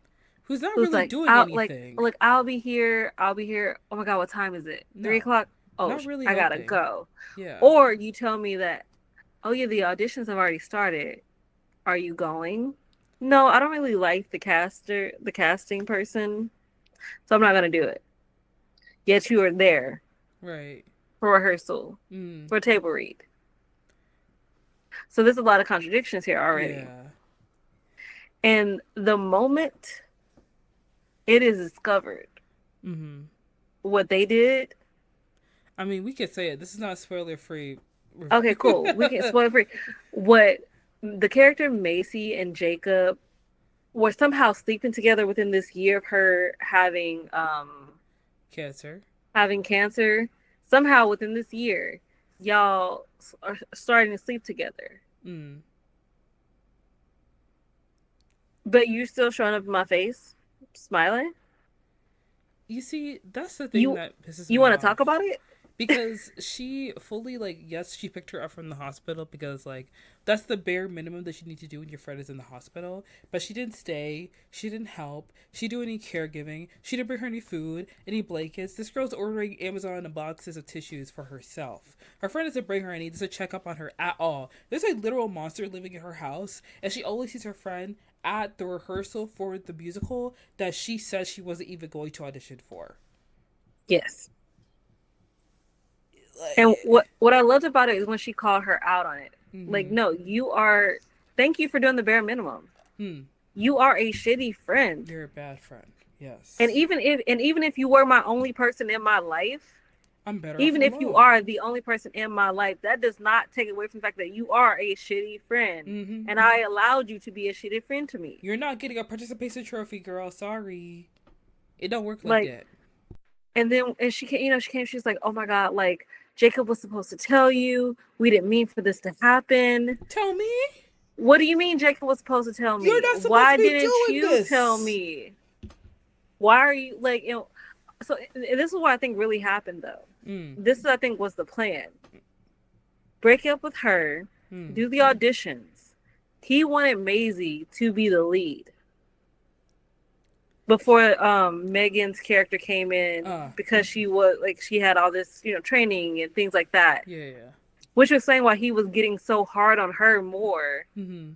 Who's not who's really like, doing I'll like anything. like I'll be here. I'll be here. Oh my God, what time is it? three No. o'clock. Oh, Not really I gotta helping. go. Yeah. Or you tell me that, oh yeah, the auditions have already started. Are you going? No, I don't really like the casting person, so I'm not gonna do it. Yet you are there Right. for rehearsal, Mm. for a table read. So there's a lot of contradictions here already. Yeah. And the moment it is discovered Mm-hmm. what they did, I mean, we could say it. This is not a spoiler free okay, review. cool. We can spoil free. What the character Macy and Jacob were somehow sleeping together within this year of her Cancer. having cancer. Somehow within this year, y'all are starting to sleep together. Mm. But you still showing up in my face, smiling. You see, that's the thing You that pisses you me want to talk off. about it? Because she fully, like, yes, she picked her up from the hospital because, like, that's the bare minimum that you need to do when your friend is in the hospital. But she didn't stay, she didn't help, she didn't do any caregiving, she didn't bring her any food, any blankets. This girl's ordering Amazon and boxes of tissues for herself. Her friend doesn't bring her any, doesn't check up on her at all. There's a literal monster living in her house, and she only sees her friend at the rehearsal for the musical that she says she wasn't even going to audition for. Yes. And Like, what I loved about it is when she called her out on it. Like, mm-hmm. no, you are. Thank you for doing the bare minimum. Hmm. You are a shitty friend. You're a bad friend. And Yes. even if you were my only person in my life, I'm better off even if you alone. are the only person in my life, that does not take away from the fact that you are a shitty friend. Mm-hmm. And I allowed you to be a shitty friend to me. You're not getting a participation trophy, girl. Sorry. It don't work like Like, that. and then and she came, she's like, oh my God, like Jacob was supposed to tell you. We didn't mean for this to happen. Tell me? What do you mean Jacob was supposed to tell You're me? not supposed to Why be didn't doing you tell this. me? Why are you like, so this is what I think really happened though. Mm. This I think was the plan. Break up with her, Mm. do the auditions. He wanted Maisie to be the lead before Megan's character came in Uh. because she was like she had all this, training and things like that. Yeah, yeah. Which was saying why he was getting so hard on her more, Mm-hmm.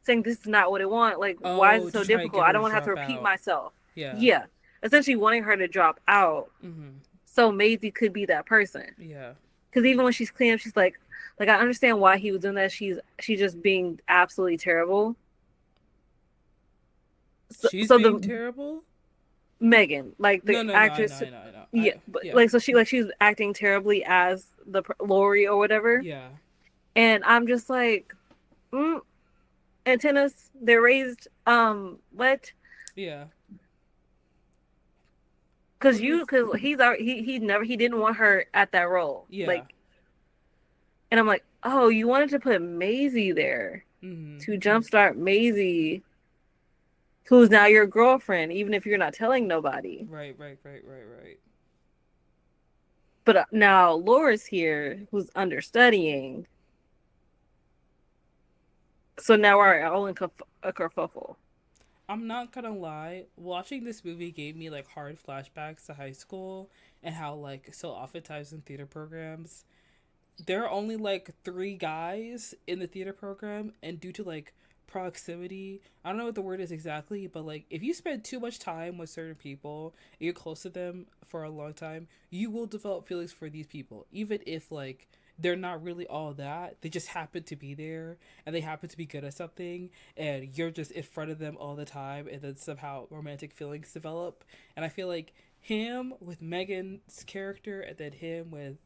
saying this is not what I want. Like, why is Oh, it to so try and difficult? get I her don't to want to have to drop repeat out. myself. Yeah. Yeah. Essentially wanting her to drop out Mm-hmm. so Maisie could be that person. Yeah. Because even when she's clean up, she's like I understand why he was doing that. She's just being absolutely terrible. So, She's so being the terrible? Megan, like the No, no, no. I know, actress, I know, I know. yeah, but Yeah. like so she's acting terribly as the Lori or whatever, Yeah. and I'm just like, antennas they're raised. What? Yeah. Because What is. he didn't want her at that role, Yeah. like, and I'm like, oh, you wanted to put Maisie there Mm-hmm. to jumpstart Maisie, who's now your girlfriend, even if you're not telling nobody. Right, right, right, right, right. But now Laura's here, who's understudying. So now we're all in a kerfuffle. I'm not gonna lie, watching this movie gave me like hard flashbacks to high school and how like so oftentimes in theater programs there are only like three guys in the theater program, and due to like proximity, I don't know what the word is exactly, but like if you spend too much time with certain people and you're close to them for a long time, you will develop feelings for these people, even if like they're not really all that. They just happen to be there and they happen to be good at something, and you're just in front of them all the time, and then somehow romantic feelings develop. And I feel like him with Megan's character, and then him with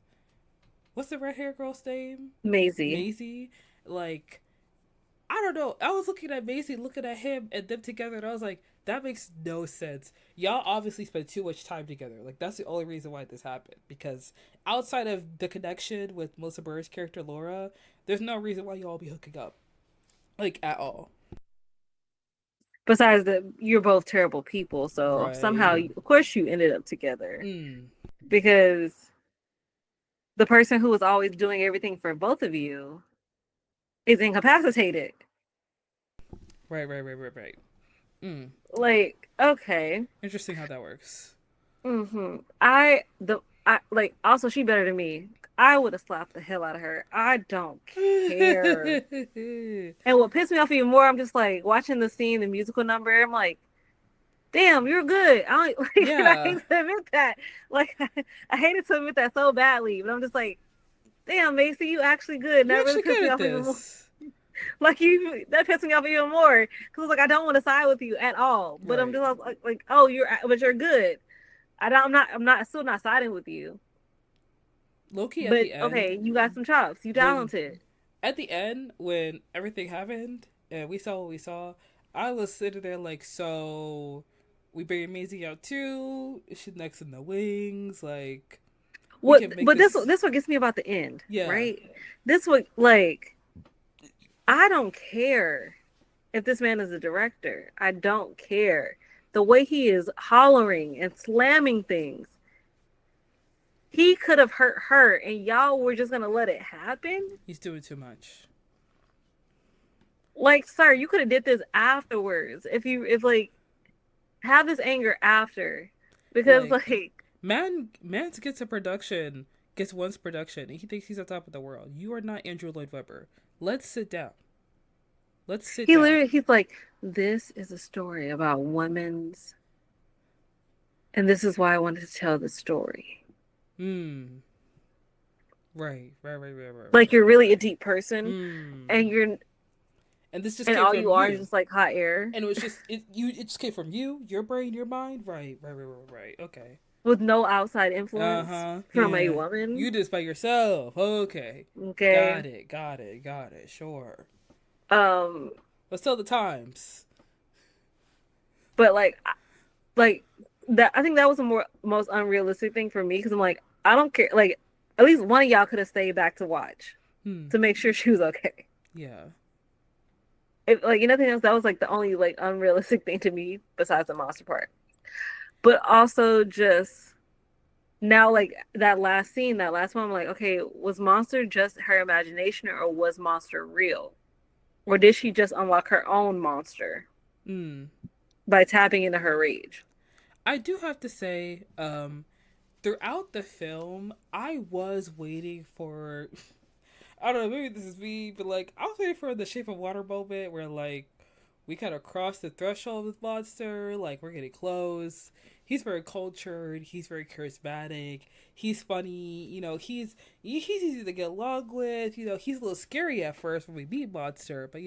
what's the red hair girl's name? Maisie. Maisie. Like, I don't know. I was looking at Maisie, looking at him, and them together, and I was like, that makes no sense. Y'all obviously spent too much time together. Like, that's the only reason why this happened. Because outside of the connection with Melissa Burr's character Laura, there's no reason why y'all be hooking up, like at all. Besides that, you're both terrible people, so somehow, Right. of course, you ended up together Mm. because the person who was always doing everything for both of you is incapacitated. Right. Right. Right. Right. Right. Mm. Like, okay. Interesting how that works. I like also she better than me. I would have slapped the hell out of her. I don't care. And what pissed me off even more, I'm just like watching the scene, the musical number. I'm like, damn, you're good. I don't like, and I Yeah. hate to admit that. Like, I hated to admit that so badly, but I'm just like, damn, Macy, you actually good. And You're that really actually pissed good me at off even more. this. Like that pissed me off even more because like I don't want to side with you at all. But I'm Right. just like, oh, but you're good. I'm not, still not siding with you. Loki at But the end okay, you got some chops. You when talented. At the end, when everything happened and we saw what we saw, I was sitting there like, so we bring Maisie out too. She's next in the wings. Like, we What? can make But this this. this what gets me about the end, Yeah, right? This what like I don't care if this man is a director. I don't care. The way he is hollering and slamming things, he could have hurt her, and y'all were just gonna let it happen. he's doing too much. Like, sir, you could have did this afterwards. If like have this anger after, because Like, like man's gets a production, gets one's production, and he thinks he's on top of the world. You are not Andrew Lloyd Webber. Let's sit down. Let's sit he down. literally he's like, this is a story about women's, and this is why I wanted to tell the story. Hmm. Right. Like you're really a deep person, and Hmm. you're And this just and came all from you are is you. just like hot air And it was just it just came from you, your brain, your mind. Right. Okay. with no outside Uh influence huh. from a Yeah. woman. You did this by yourself. Okay. Okay. Got it. Sure. Um, Let's tell the times. but like that I think that was the most unrealistic thing for me because I'm like, I don't care. Like at least one of y'all could have stayed back to watch Hmm. to make sure she was okay. Yeah. If like nothing else, that was like the only like unrealistic thing to me besides the monster part. But also just now like that last scene, that last one, I'm like, okay, was monster just her imagination or was monster real? Or did she just unlock her own monster Hmm. by tapping into her rage? I do have to say, throughout the film, I was waiting for. I don't know, maybe this is me, but like I was waiting for the Shape of Water moment where like we kind of cross the threshold with Monster. Like we're getting close. He's very cultured. He's very charismatic. He's funny. He's easy to get along with. He's a little scary at first when we meet Monster, but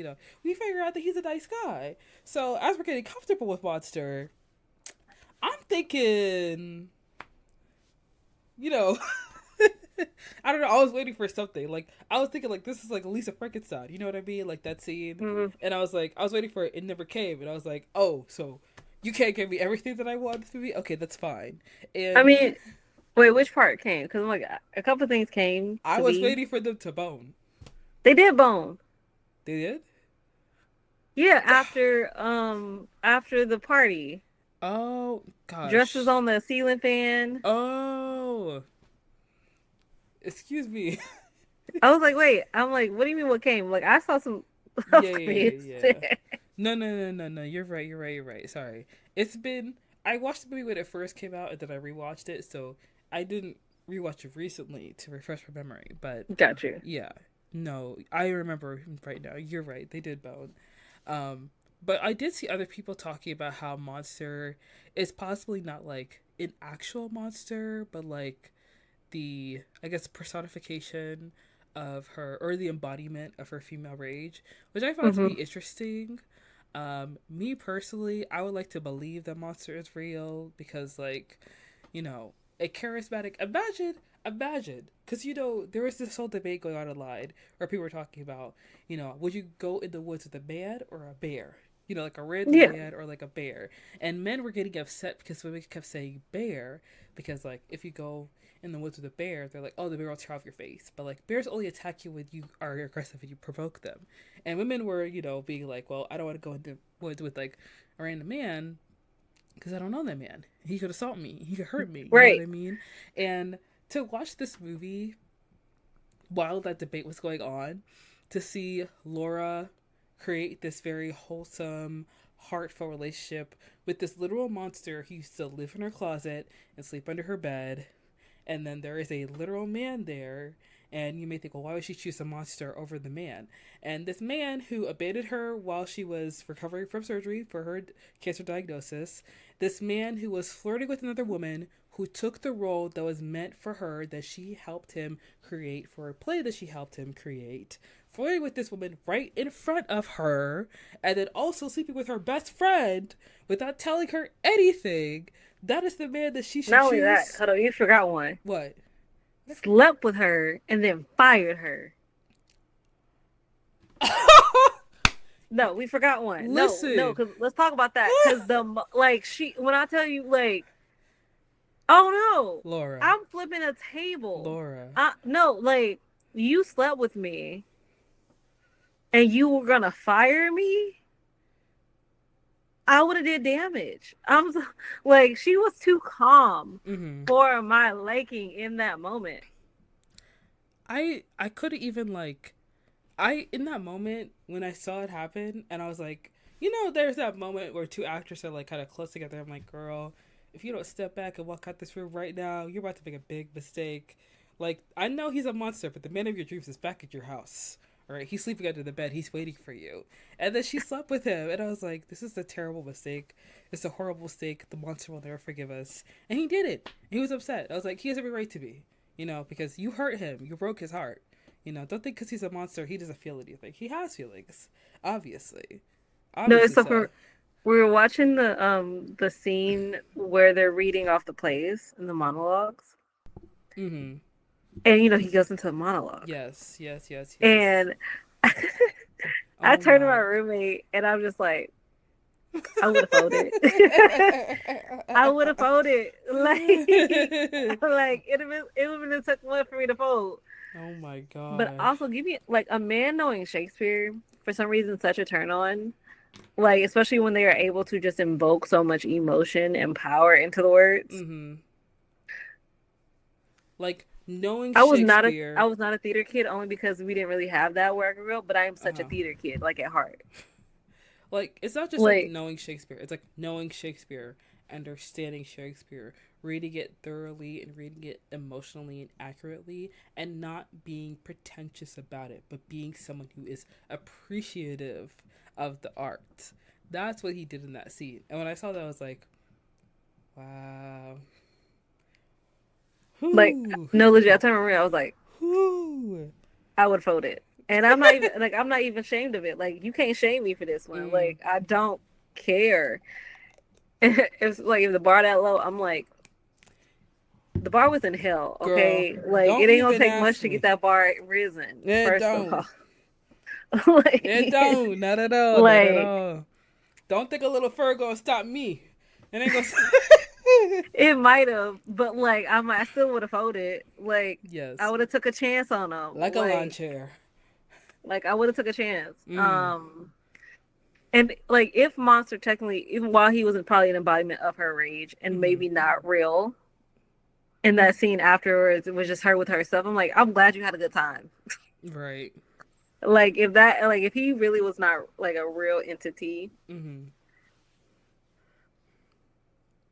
we figure out that he's a nice guy. So as we're getting comfortable with Monster, I'm thinking, you know, I don't know. I was waiting for something. Like I was thinking, like this is like Lisa Frankenstein. You know what I mean? Like that scene. Mm-hmm. And I was waiting for it. It never came. And I was like, oh, so you can't give me everything that I want this movie? Okay, that's fine. I And mean, wait, which part came? Because I'm like, a couple of things came I to was be. waiting for them to bone. They did bone. They did. Yeah, after the party. Oh Dresses gosh. on the ceiling fan. Oh, excuse me. I was like, wait. I'm like, what do you mean what came? Like I saw some I was confused. Yeah. No. You're right. Sorry. It's been. I watched the movie when it first came out, and then I rewatched it. So I didn't rewatch it recently to refresh my memory. But Got you. yeah, no, I remember right now. You're right. They did bone. Um, but I did see other people talking about how Monster is possibly not like an actual monster, but like the, I guess, personification of her, or the embodiment of her female rage, which I found to be Mm-hmm. interesting. Me personally, I would like to believe that Monster is real because, like, you know, a charismatic. Imagine, because there was this whole debate going on online where people were talking about, would you go in the woods with a man or a bear? Like a random Yeah. man or like a bear. And men were getting upset because women kept saying bear because, like, if you go in the woods with a bear, they're like, oh, the bear will tear off your face. But like bears only attack you when you are aggressive and you provoke them. And women were, being like, well, I don't want to go in the woods with like a random man because I don't know that man. He could assault me. He could hurt me. You know what Right. I mean? And to watch this movie while that debate was going on, to see Laura create this very wholesome, heartfelt relationship with this literal monster who used to live in her closet and sleep under her bed, and then there is a literal man there, and you may think, well, why would she choose the monster over the man? And this man who abandoned her while she was recovering from surgery for her cancer diagnosis, this man who was flirting with another woman, who took the role that was meant for her, that she helped him create, for a play that she helped him create, flirting with this woman right in front of her, and then also sleeping with her best friend without telling her anything. That is the man that she should Not only that, choose. hold on, you forgot one. What? Slept with her and then fired her. No, we forgot one. No, Listen, because let's talk about that. Because like when I tell you like, oh no, Laura, I'm flipping a table. Laura. No, like you slept with me and you were gonna fire me. I would have did damage. Like she was too calm Mm-hmm. for my liking in that moment. I couldn't even like I in that moment when I saw it happen and I was like, there's that moment where two actors are like kind of close together. I'm like, girl, if you don't step back and walk out this room right now, you're about to make a big mistake. Like, I know he's a monster, but the man of your dreams is back at your house. All right, he's sleeping under the bed. He's waiting for you. And then she slept with him, and I was like, "This is a terrible mistake. It's a horrible mistake. The monster will never forgive us." And he did it. He was upset. I was like, "He has every right to be, because you hurt him. You broke his heart. Don't think because he's a monster he doesn't feel anything. He has feelings, obviously, No, it's obviously so so." we were watching the scene where they're reading off the plays and the monologues, Mm-hmm. and he goes into a monologue, Yes, yes, yes, yes. and I Oh turned to my my. roommate and I'm just like, I would have folded. I would have folded. Like it would have been took one for me to fold. Oh my But gosh. also give me like a man knowing Shakespeare for some reason such a turn on. Like especially when they are able to just invoke so much emotion and power into the words. Mm-hmm. Like knowing I Shakespeare. was not a theater kid only because we didn't really have that where I grew up, but I am Uh such a huh. theater kid, like at heart. Like it's not just like Like knowing Shakespeare. It's like knowing Shakespeare, understanding Shakespeare, reading it thoroughly and reading it emotionally and accurately, and not being pretentious about it, but being someone who is appreciative of the art. That's what he did in that scene. And when I saw that, I was like, wow. like Whoo. no legit I turned around, I was like, Whoo. I would fold it. And I'm not even ashamed of it. Like you can't shame me for this one. Mm. Like I don't care. It's like if the bar that low, I'm like the bar was in hell, Girl, okay? Like it don't ain't gonna even take ask much to get me. that bar risen, It first of all. don't. It like don't. Not at all. Not at like all. Don't think a little fur gonna stop me. It ain't gonna. it might have, but like I still would have folded. Like I Yes, would have took a chance on them. like a lawn chair. Like I would have took a chance. Mm. And like if Monster technically, even while he was probably an embodiment of her rage and Mm-hmm. maybe not real, in that scene afterwards, it was just her with herself. I'm like, I'm glad you had a good time. Right. Like if he really was not like a real entity, Mm-hmm.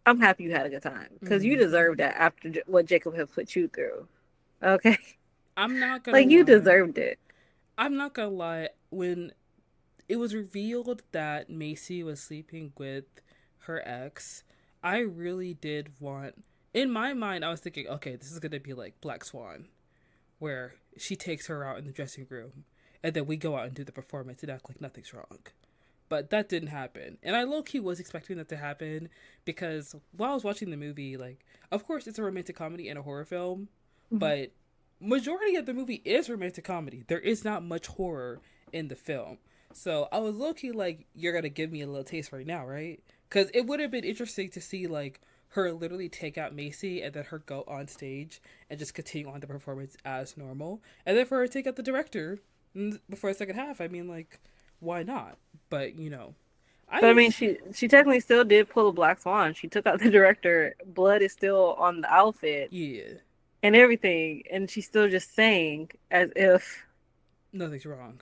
I'm happy you had a good time because you Mm-hmm. deserved that after what Jacob had put you through. Okay, I'm not gonna like you lie. deserved it. I'm not gonna lie. When it was revealed that Macy was sleeping with her ex, I really did want. In my mind, I was thinking, okay, this is gonna be like Black Swan, where she takes her out in the dressing room, and then we go out and do the performance and act like nothing's wrong. But that didn't happen. And I low key was expecting that to happen because while I was watching the movie, like, of course, it's a romantic comedy and a horror film, Mhm. but majority of the movie is romantic comedy. There is not much horror in the film. So I was low key like, you're gonna give me a little taste right now, right? Because it would have been interesting to see, like, her literally take out Macy and then her go on stage and just continue on the performance as normal. And then for her to take out the director before the second half, I mean, like, why not? But I But I mean, just she technically still did pull a black swan. She took out the director. Blood is still on the outfit yeah, and everything, and she's still just saying as if nothing's wrong.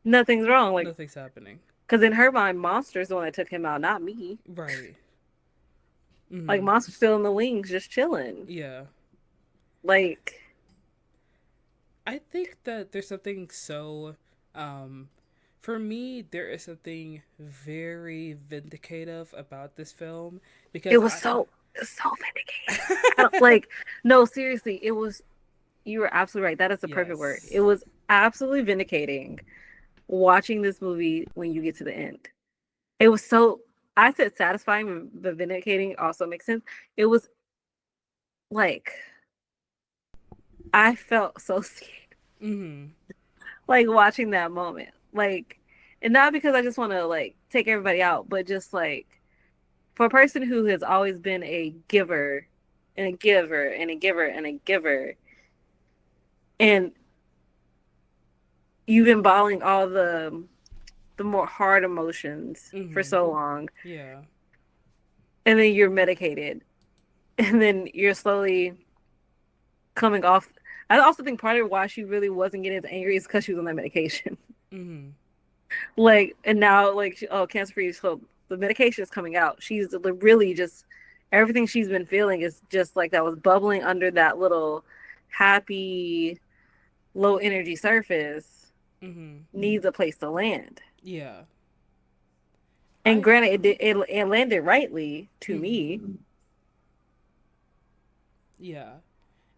nothing's wrong. Like, Nothing's happening. because in her mind, Monster's the one that took him out, not me. Right. Like, Mm-hmm. Monster's still in the wings, just chilling. Yeah. Like, I think that there's something so um for me there is something very vindicative about this film it because was so vindicating. I don't, like, no, seriously, it was. You were absolutely right. That is the perfect word. It yes. was absolutely vindicating watching this movie when you get to the end. It was so. I said satisfying, but vindicating also makes sense. It was like I felt so scared, Mhm. like watching that moment. Like, and not because I just want to like take everybody out, but just like for a person who has always been a giver and a giver and a giver and a giver, and you've been bottling all the more hard emotions for Mm-hmm. so long, Yeah. and then you're medicated, and then you're slowly coming off. I also think part of why she really wasn't getting as angry is because she was on that medication. Mm-hmm. Like, and now, like, oh, cancer free, so the medication is coming out. She's really just everything she's been feeling is just like that was bubbling under that little happy, low energy surface Mm-hmm. needs a place to land. Yeah. And I granted, it landed rightly to mm-hmm. me. Yeah.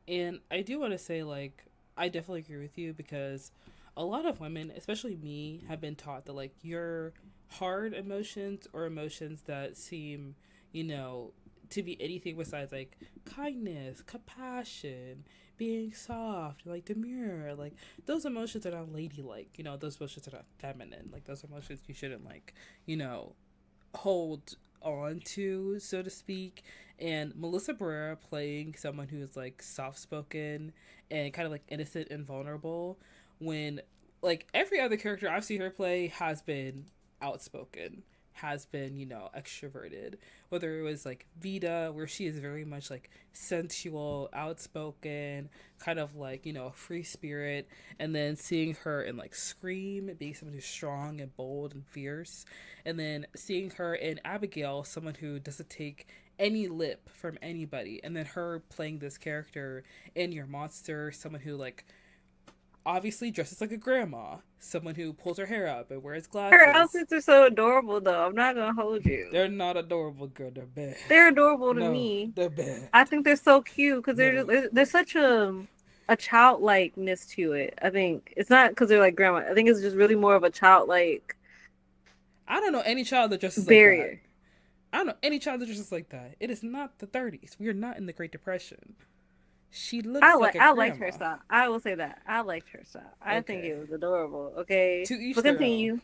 And I do want to say, like, I definitely agree with you because a lot of women, especially me, have been taught that, like, your hard emotions or emotions that seem, you know, to be anything besides, like, kindness, compassion, being soft, like, demure, like, those emotions are not ladylike. You know, those emotions are not feminine. Like, those emotions you shouldn't, like, you know, hold on to, so to speak. And Melissa Barrera playing someone who is like soft spoken and kind of like innocent and vulnerable, when like every other character I've seen her play has been outspoken, has been, you know, extroverted. Whether it was like Vita, where she is very much like sensual, outspoken, kind of like, you know, a free spirit, and then seeing her in like Scream, being someone who's strong and bold and fierce, and then seeing her in Abigail, someone who doesn't take any lip from anybody, and then her playing this character in Your Monster, someone who like obviously dresses like a grandma, someone who pulls her hair up and wears Her glasses. outfits are so adorable, though. I'm not gonna hold you. They're not adorable, girl. They're bad. They're adorable to No, me. they're bad. I think they're so cute because No, there's such a childlikeness to it. I think it's not because they're like grandma. I think it's just really more of a childlike I don't know any child that dresses like that. barrier. I don't know any child that dresses like that. It is not the 30s. We are not in the Great Depression. She looks like a I liked her grandma. style. I will say that I liked her style. I think Okay. it was adorable. Okay, To each but their own. continue.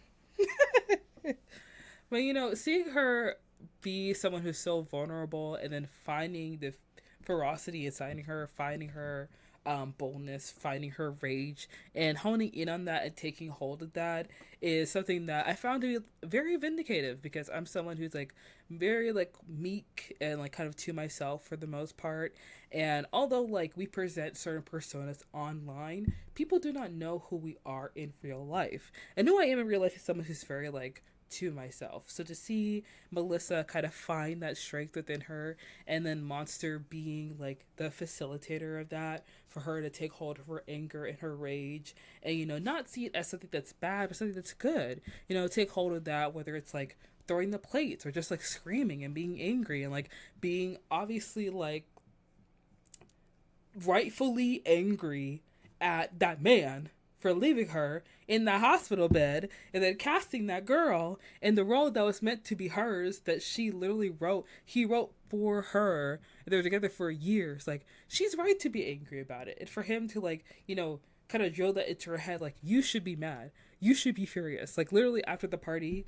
But you know, seeing her be someone who's so vulnerable and then finding the ferocity inside her, finding her boldness, finding her rage, and honing in on that and taking hold of that is something that I found to be very vindicative because I'm someone who's like very like meek and like kind of to myself for the most part. And although like we present certain personas online, people do not know who we are in real life. And who I am in real life is someone who's very like to myself. So to see Melissa kind of find that strength within her, and then Monster being like the facilitator of that, for her to take hold of her anger and her rage, and you know, not see it as something that's bad, but something that's good. You know, take hold of that, whether it's like throwing the plates or just like screaming and being angry and like being obviously like rightfully angry at that man for leaving her in that hospital bed, and then casting that girl in the role that was meant to be hers, that she literally wrote, he wrote for her. They were together for years. Like, she's right to be angry about it. And for him to, like, you know, kind of drill that into her head, like, you should be mad. You should be furious. Like, literally after the party,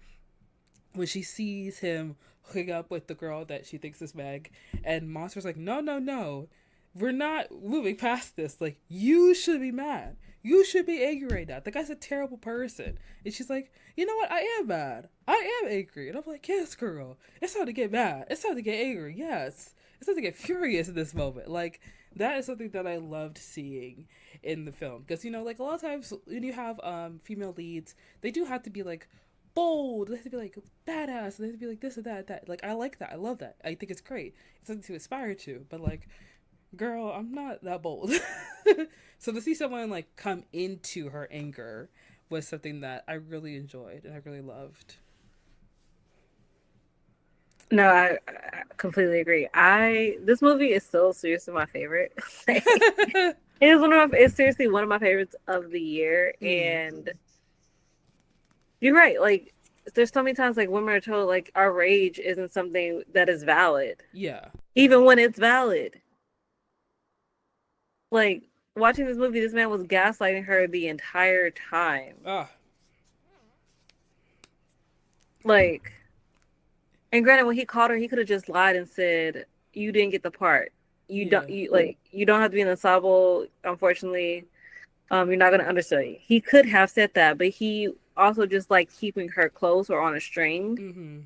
when she sees him hooking up with the girl that she thinks is Meg, and Monster's like, no, no, no, we're not moving past this. Like, you should be mad. You should be angry right now. The guy's a terrible person. And she's like, you know what? I am mad. I am angry. And I'm like, yes, girl. It's time to get mad. It's time to get angry. Yes. It's time to get furious in this moment. Like, that is something that I loved seeing in the film. Because, you know, like a lot of times when you have female leads, they do have to be like bold. They have to be like badass. They have to be like this and that, that. Like, I like that. I love that. I think it's great. It's something to aspire to. But like, girl, I'm not that bold. So to see someone like come into her anger was something that I really enjoyed and I really loved. No, I completely agree. I This movie is so seriously my favorite. It is it's seriously one of my favorites of the year. Mm, And you're right. Like, there's so many times like women are told like our rage isn't something that is valid, yeah. even when it's valid. Like watching this movie, this man was gaslighting her the entire time. Ah, Like, and granted, when he called her, he could have just lied and said, "You didn't get the part. Yeah. You don't have to be in the ensemble. Unfortunately, you're not gonna understudy." He could have said that, but he also just like keeping her close or on a string Mm-hmm.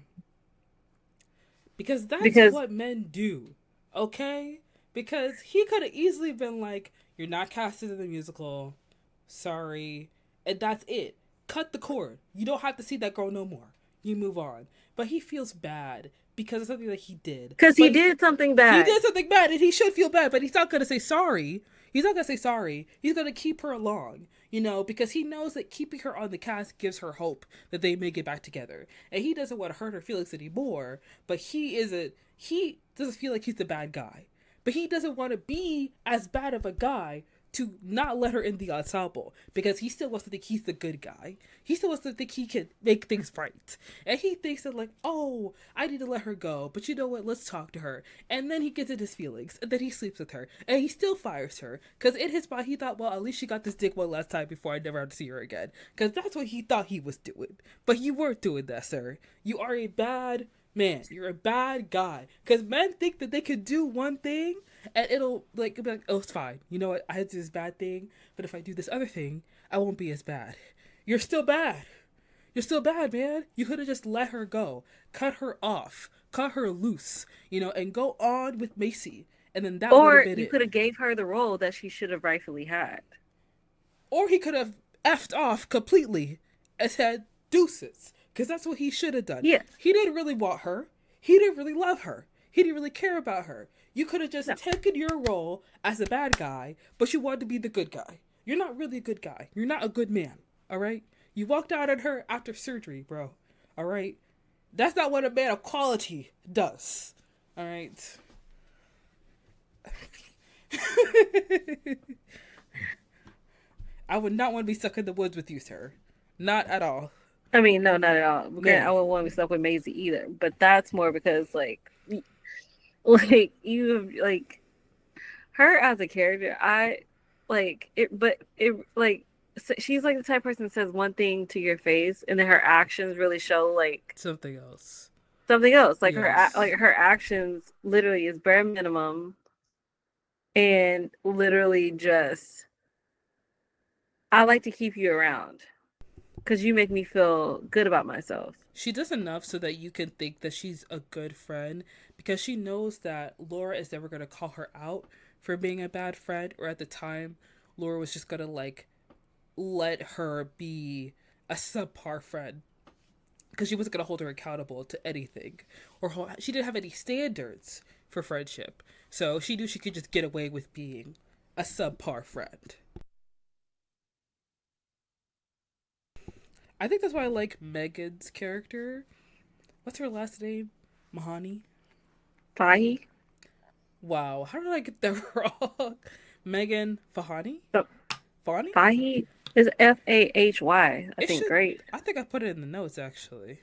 Because that's because what men do, okay? Because he could have easily been like, "You're not casted in the musical. Sorry." And that's it. Cut the cord. You don't have to see that girl no more. You move on. But he feels bad because of something that he did. he did something He bad. did something bad and he should feel bad, but he's not going to say sorry. He's not going to say sorry. He's going to keep her along, because he knows that keeping her on the cast gives her hope that they may get back together. And he doesn't want to hurt her feelings anymore, but he doesn't feel like he's the bad guy. But he doesn't want to be as bad of a guy to not let her in the ensemble because he still wants to think he's the good guy. He still wants to think he can make things right. And he thinks that, like, oh, I need to let her go, but you know what? Let's talk to her. And then he gets in his feelings, and then he sleeps with her, and he still fires her because in his mind he thought, well, at least she got this dick one last time before I never have to see her again. Because that's what he thought he was doing. But you weren't doing that, sir. You are a bad man. You're a bad guy. Because men think that they could do one thing and it'll like be like, oh, it's fine. You know what? I had to do this bad thing, but if I do this other thing, I won't be as bad. You're still bad. You're still bad, man. You could have just let her go, cut her off, cut her loose, and go on with Macy, and then that would have Or been you could it. have gave her the role that she should have rightfully had. Or he could have effed off completely and said deuces, because that's what he should have done. Yeah, He didn't really want her. He didn't really love her. He didn't really care about her. You could have just no. taken your role as a bad guy, but you wanted to be the good guy. You're not really a good guy. You're not a good man. All right? You walked out on her after surgery, bro. All right? That's not what a man of quality does. All right? I would not want to be stuck in the woods with you, sir. Not at all. I mean, no, not at all. Granted, No. I wouldn't want to be stuck with Maisie either, but that's more because like you like her as a character, I like it, but it like she's like the type of person that says one thing to your face, and then her actions really show like Something else. something else. Like Yes. her actions literally is bare minimum, and literally just I like to keep you around because you make me feel good about myself. She does enough so that you can think that she's a good friend because she knows that Laura is never going to call her out for being a bad friend, or at the time, Laura was just going to like let her be a subpar friend because she wasn't going to hold her accountable to anything, or she didn't have any standards for friendship. So she knew she could just get away with being a subpar friend. I think that's why I like Megan's character. What's her last name? Mahani? Fahi, Wow, how did I get that wrong? Megan Fahani? so Fahani? Fahi is Fahy. I It think should. great. I think I put it in the notes actually.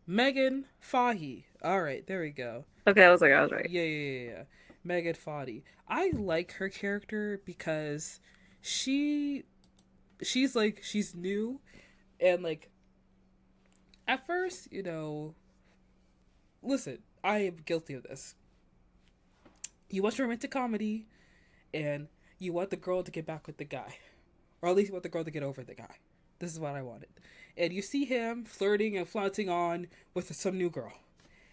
Megan Fahy. All right, there we go. Okay, I was right. Yeah. Megan Fahey. I like her character because she she's new, and like at first, listen, I am guilty of this. You watch romantic comedy and you want the girl to get back with the guy, or at least you want the girl to get over the guy. This is what I wanted. And you see him flirting and flaunting on with some new girl.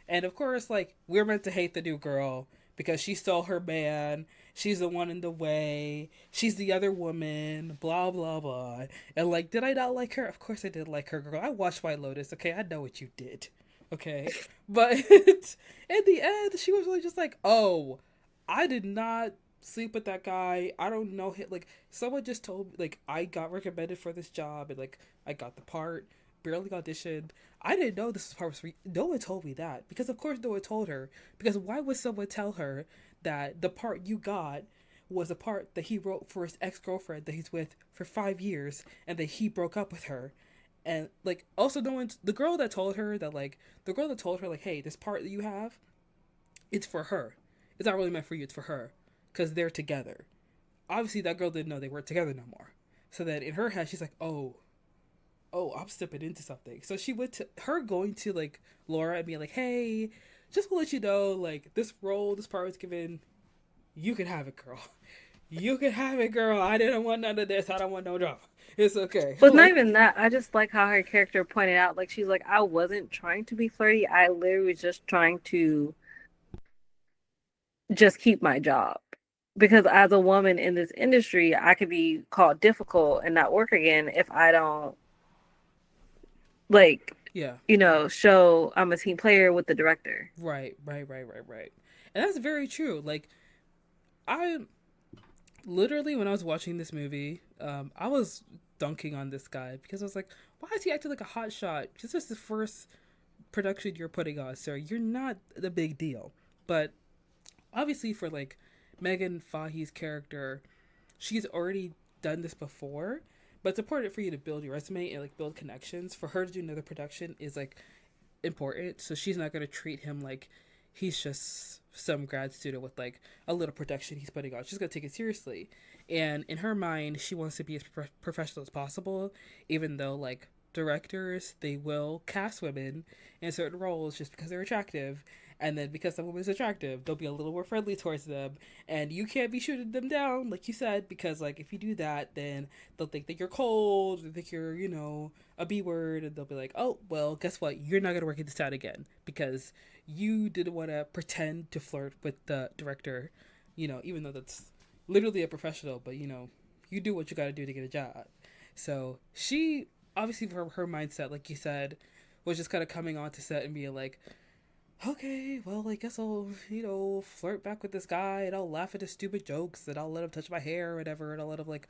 And of course, like, we're meant to hate the new girl because she stole her man. She's the one in the way. She's the other woman. Blah, blah, blah. And, like, did I not like her? Of course I did like her, girl. I watched White Lotus, okay? I know what you did, okay? But in the end, she was really just like, oh, I did not sleep with that guy. I don't know him. Like, someone just told me, like, I got recommended for this job and, like, I got the part, barely auditioned. I didn't know this was part was free. No one told me that because, of course, no one told her. Because why would someone tell her that the part you got was a part that he wrote for his ex girlfriend that he's with for 5 years and that he broke up with her? And like, also, no one, the girl that told her, like, hey, this part that you have, it's for her. It's not really meant for you. It's for her because they're together. Obviously, that girl didn't know they weren't together no more. So that in her head, she's like, oh, oh, I'm stepping into something. So she went to her going to like Laura and being like, hey, just to let you know, like this role, this part was given, you can have it, girl. You can have it, girl. I didn't want none of this. I don't want no drama. It's okay. But not Like, even that. I just like how her character pointed out, like she's like, I wasn't trying to be flirty. I literally was just trying to just keep my job. Because as a woman in this industry, I could be called difficult and not work again if I don't like, yeah, show I'm a team player with the director. right. And that's very true. Like, I literally, when I was watching this movie, I was dunking on this guy because I was like, why is he acting like a hot shot? This is the first production you're putting on, sir. You're not the big deal. But obviously, for like Megan Fahy's character, she's already done this before. But it's important for you to build your resume and like build connections. For her to do another production is like important. So she's not gonna treat him like he's just some grad student with like a little production he's putting on. She's gonna take it seriously. And in her mind, she wants to be as professional as possible, even though like directors, they will cast women in certain roles just because they're attractive. And then because the woman is attractive, they'll be a little more friendly towards them. And you can't be shooting them down, like you said, because like if you do that, then they'll think that you're cold, they think you're, a B word, and they'll be like, oh, well, guess what? You're not going to work at this town again because you didn't want to pretend to flirt with the director, even though that's literally a professional, but, you do what you got to do to get a job. So she, obviously, for her mindset, like you said, was just kind of coming on to set and being like, okay, well, I guess I'll, flirt back with this guy and I'll laugh at his stupid jokes and I'll let him touch my hair or whatever and I'll let him, like,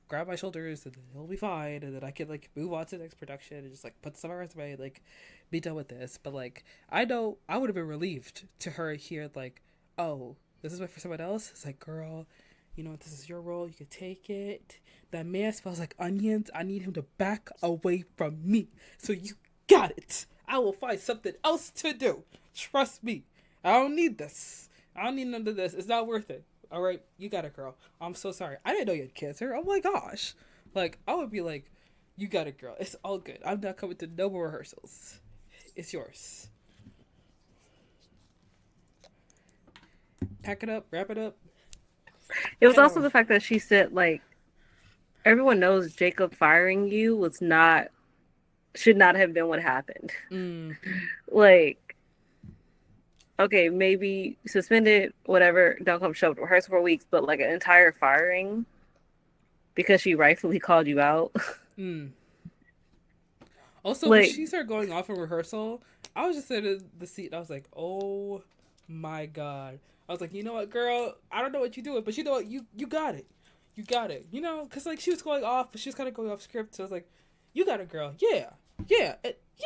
grab my shoulders and he'll be fine and then I can like move on to the next production and just like put this on my resume and like be done with this. But like I know I would have been relieved to her hear like, oh, this is for someone else. It's like, girl, this is your role, you can take it. That man smells like onions. I need him to back away from me. So you got it. I will find something else to do. Trust me. I don't need this. I don't need none of this. It's not worth it. All right, you got it, girl. I'm so sorry. I didn't know you had cancer. Oh my gosh. Like, I would be like, you got it, girl. It's all good. I'm not coming to no more rehearsals. It's yours. Pack it up, wrap it up, It was head also on. the fact that she said, like, everyone knows Jacob firing you was not, should not have been what happened. Mm, Like, okay, maybe suspended, whatever, don't come show up to rehearsal for weeks, but like an entire firing because she rightfully called you out. mm. Also, when Like, she started going off in rehearsal, I was just sitting in the seat and I was like, oh my god. I was like, you know what, girl? I don't know what you're doing, but you know what? You got it. You got it. Because like she was going off, but she was kind of going off script. So I was like, you got it, girl. Yeah. Yeah.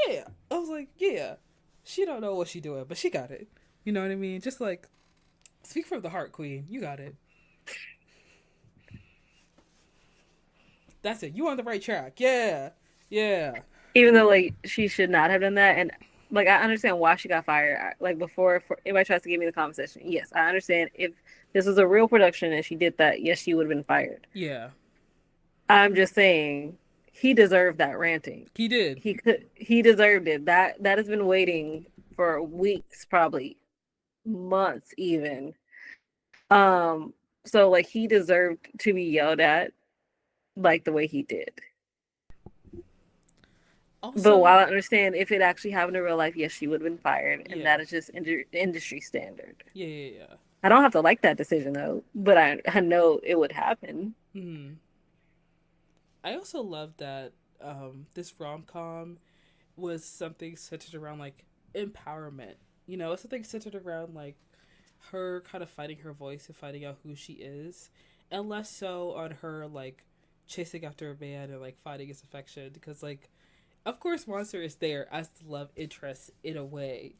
Yeah. I was like, yeah. She don't know what she doing, but she got it. You know what I mean? Just like, speak from the heart, queen. You got it. That's it. You on the right track. Yeah. Yeah. even though like she should not have done that, and like I understand why she got fired. Like before, if anybody tries to give me the conversation, yes, I understand if this was a real production and she did that, yes, she would have been fired. Yeah. I'm just saying he deserved that ranting. He did. He deserved it. That has been waiting for weeks, probably months even. Um, so like he deserved to be yelled at like the way he did. But Also, while I understand if it actually happened in real life, yes, she would have been fired, and yeah. that is just industry standard. Yeah. I don't have to like that decision though, but I know it would happen. Hmm. I also love that this rom com was something centered around like empowerment. Something centered around like her kind of finding her voice and finding out who she is, and less so on her like chasing after a man and like finding his affection. Because like, of course, Monster is there as the love interest in a way,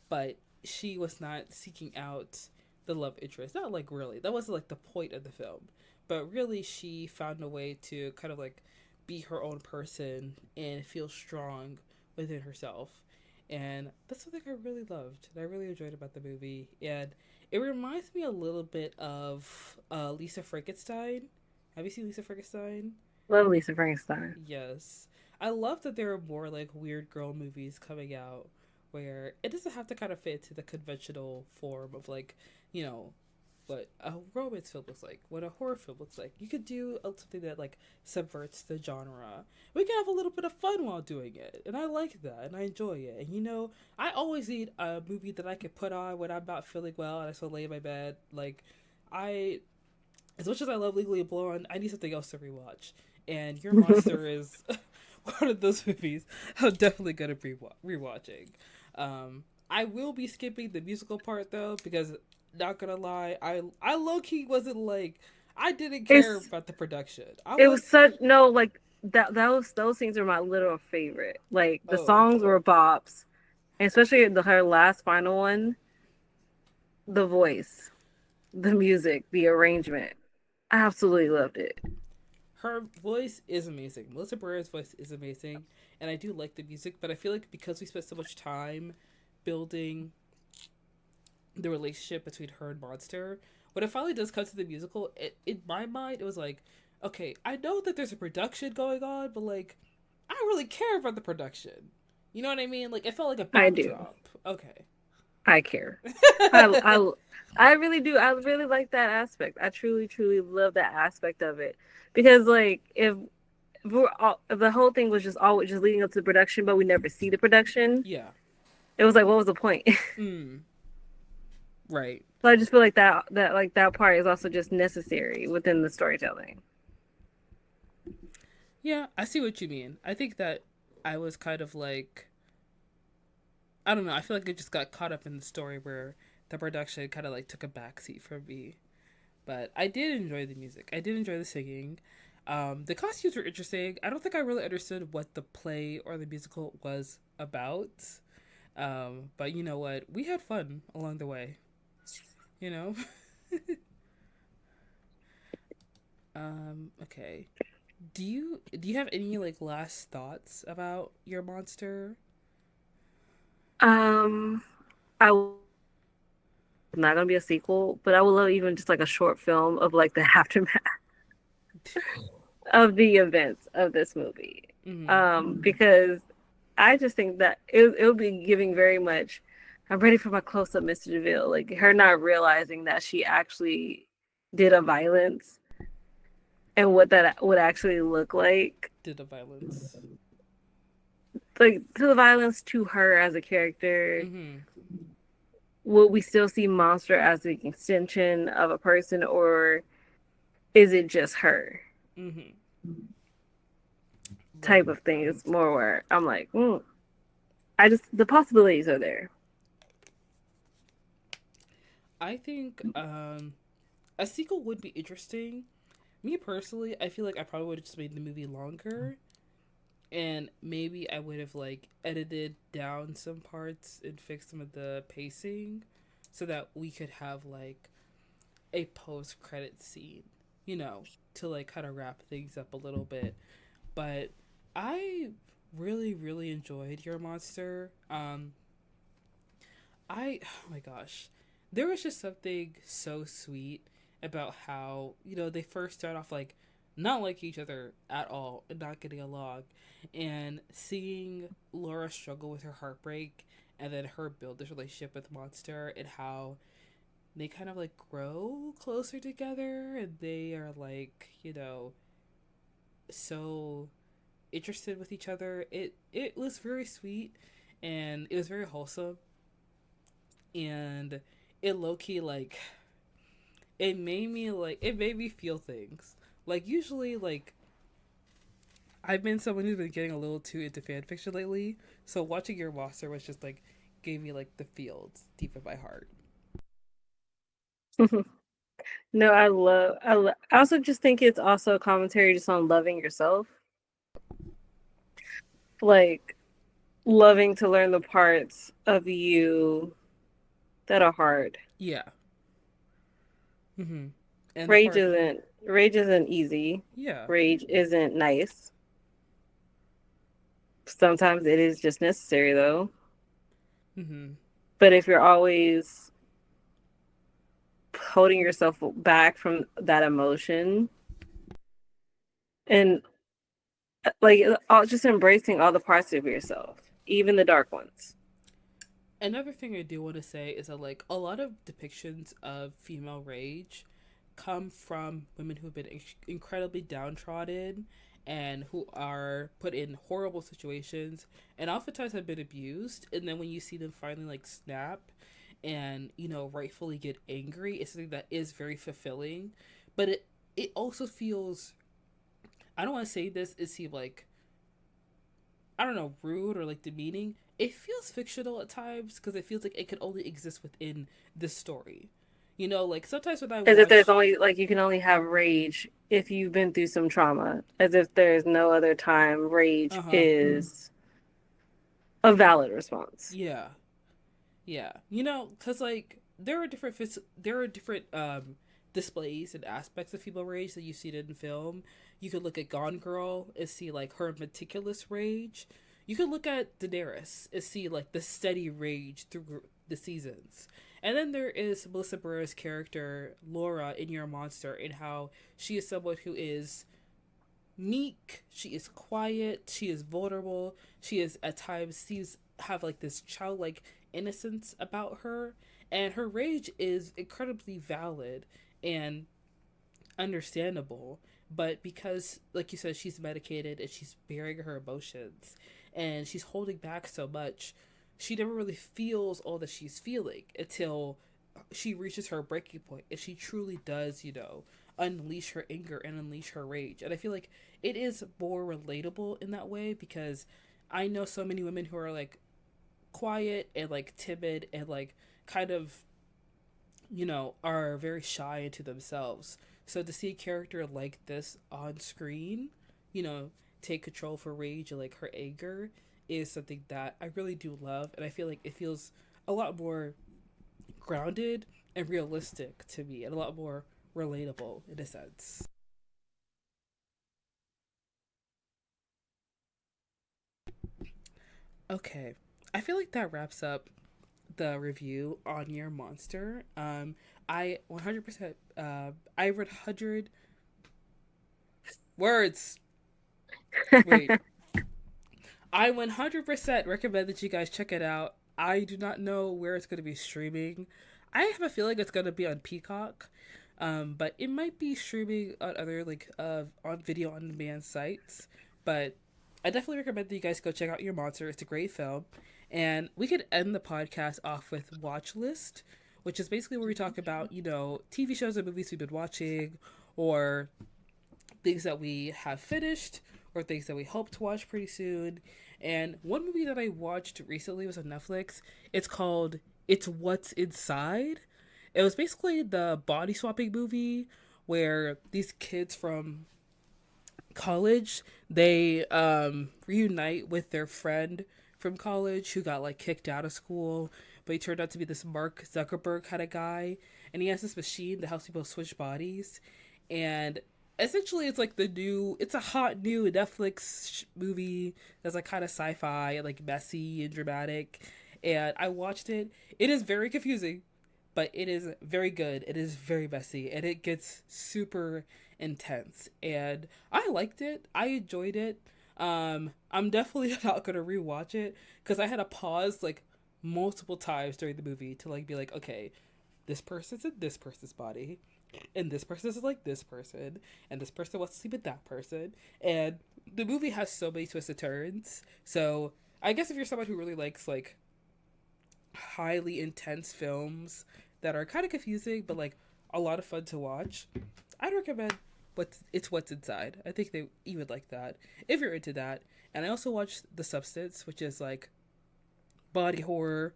but she was not seeking out the love interest. Not like really. That wasn't like the point of the film. But really, she found a way to kind of like be her own person and feel strong within herself. And that's something I really loved and I really enjoyed about the movie. And it reminds me a little bit of Lisa Frankenstein. Have you seen Lisa Frankenstein? Love Lisa Frankenstein. Yes. I love that there are more like weird girl movies coming out where it doesn't have to kind of fit into the conventional form of like, you know, what a romance film looks like, what a horror film looks like. You could do something that like subverts the genre. We can have a little bit of fun while doing it, and I like that, and I enjoy it. And you know, I always need a movie that I can put on when I'm not feeling well and I just want to lay in my bed. Like, I, as much as I love Legally Blonde, I need something else to rewatch. And Your Monster is one of those movies I'm definitely gonna be rewatching. I will be skipping the musical part though because not gonna lie, I low key wasn't like I didn't care It's about the production. I it was was such no like that those scenes are my little favorite. Like the oh songs were bops, and especially her last final one, the voice, the music, the arrangement. I absolutely loved it. her voice is amazing. Melissa Barrera's voice is amazing, and I do like the music. But I feel like because we spent so much time building the relationship between her and Monster, when it finally does come to the musical, in my mind it was like, okay, I know that there's a production going on, but like, I don't really care about the production. You know what I mean? Like, it felt like a I do. backdrop. Okay. I care. I I I really do. I really like that aspect. I truly truly love that aspect of it because like if the whole thing was just always just leading up to the production, but we never see the production, Yeah. it was like what was the point? Mm. Right. So I just feel like that part is also just necessary within the storytelling. Yeah, I see what you mean. I think that I was kind of like, I don't know. I feel like I just got caught up in the story where the production kind of like took a backseat for me. But I did enjoy the music. I did enjoy the singing. The costumes were interesting. I don't think I really understood what the play or the musical was about. But you know what? We had fun along the way. You know. Okay. Do you have any like last thoughts about Your Monster? Um, I not gonna be a sequel, but I would love even just like a short film of like the aftermath of the events of this movie. Mm-hmm. Because I just think that it would be giving very much. I'm ready for my close up, Mr. DeVille. Like her not realizing that she actually did a violence and what that would actually look like. Did the violence. Like to the violence to her as a character. Mm-hmm. Will we still see Monster as the extension of a person, or is it just her? Mm-hmm. Type Right. of thing is more where I'm like, I just the possibilities are there. I think a sequel would be interesting. Me personally, I feel like I probably would have just made the movie longer and maybe I would have like edited down some parts and fixed some of the pacing so that we could have like a post credit scene, you know, to like kind of wrap things up a little bit. But I really enjoyed Your Monster. Oh my gosh, there was just something so sweet about how they first start off like not like each other at all and not getting along, and seeing Laura struggle with her heartbreak and then her build this relationship with Monster and how they kind of like grow closer together and they are like so interested with each other. It was very sweet and it was very wholesome and it low key like it made me feel things. Like usually like I've been someone who's been getting a little too into fan fiction lately, so watching Your Monster was just like gave me like the feels deep in my heart. No, I also just think it's also a commentary just on loving yourself. Like loving to learn the parts of you that are hard. Yeah. Mm-hmm. And the Rage part, isn't rage isn't easy. yeah. Rage isn't nice. Sometimes it is just necessary though. Mm-hmm. But if you're always holding yourself back from that emotion and like just embracing all the parts of yourself, even the dark ones. Another thing I do want to say is that like a lot of depictions of female rage come from women who've been incredibly downtrodden and who are put in horrible situations and oftentimes have been abused, and then when you see them finally like snap and rightfully get angry, it's something that is very fulfilling. But it also feels, I don't want to say this, it seems like, I don't know, rude or like demeaning. It feels fictional at times because it feels like it could only exist within this story. Like sometimes when I As if there's watch, only like you can only have rage if you've been through some trauma. As if there's no other time rage uh huh, is a valid response. yeah, yeah, because like there are different displays and aspects of female rage that you see it in film. You could look at Gone Girl and see like her meticulous rage. You could look at Daenerys and see like the steady rage through the seasons. And then there is Melissa Barrero's character Laura in Your Monster, and how she is someone who is meek, she is quiet, she is vulnerable, she is at times seems have like this childlike innocence about her, and her rage is incredibly valid and understandable. But because, like you said, she's medicated and she's bearing her emotions and she's holding back so much, she never really feels all that she's feeling until she reaches her breaking point and she truly does, unleash her anger and unleash her rage. And I feel like it is more relatable in that way because I know so many women who are like quiet and like timid and like kind of, are very shy into themselves. So to see a character like this on screen, you know, take control for rage and like her anger is something that I really do love. And I feel like it feels a lot more grounded and realistic to me and a lot more relatable in a sense. Okay. I feel like that wraps up the review on your monster. I 100%, I read 100 words. Wait. I 100% recommend that you guys check it out. I do not know where it's going to be streaming. I have a feeling it's going to be on Peacock. But it might be streaming on other like on video on demand sites. But I definitely recommend that you guys go check out Your Monster. It's a great film, and we could end the podcast off with watch list, which is basically where we talk about TV shows and movies we've been watching, or things that we have finished, or things that we hope to watch pretty soon. And one movie that I watched recently was on Netflix. It's called It's What's Inside. It was basically the body swapping movie where these kids from college, they reunite with their friend from college who got like kicked out of school, but he turned out to be this Mark Zuckerberg kind of guy, and he has this machine that helps people switch bodies. And essentially it's like it's a hot new Netflix movie that's like kind of sci-fi and like messy and dramatic. And I watched it. It is very confusing, but it is very good. It is very messy and it gets super intense. And I liked it. I enjoyed it. I'm definitely not gonna rewatch it because I had to pause like multiple times during the movie to like be like, okay, this person's in this person's body, and this person is like this person, and this person wants to sleep with that person, and the movie has so many twists and turns. So I guess if you're someone who really likes like highly intense films that are kind of confusing but like a lot of fun to watch, I'd recommend What's Inside. I think you would like that if you're into that. And I also watched The Substance, which is like body horror,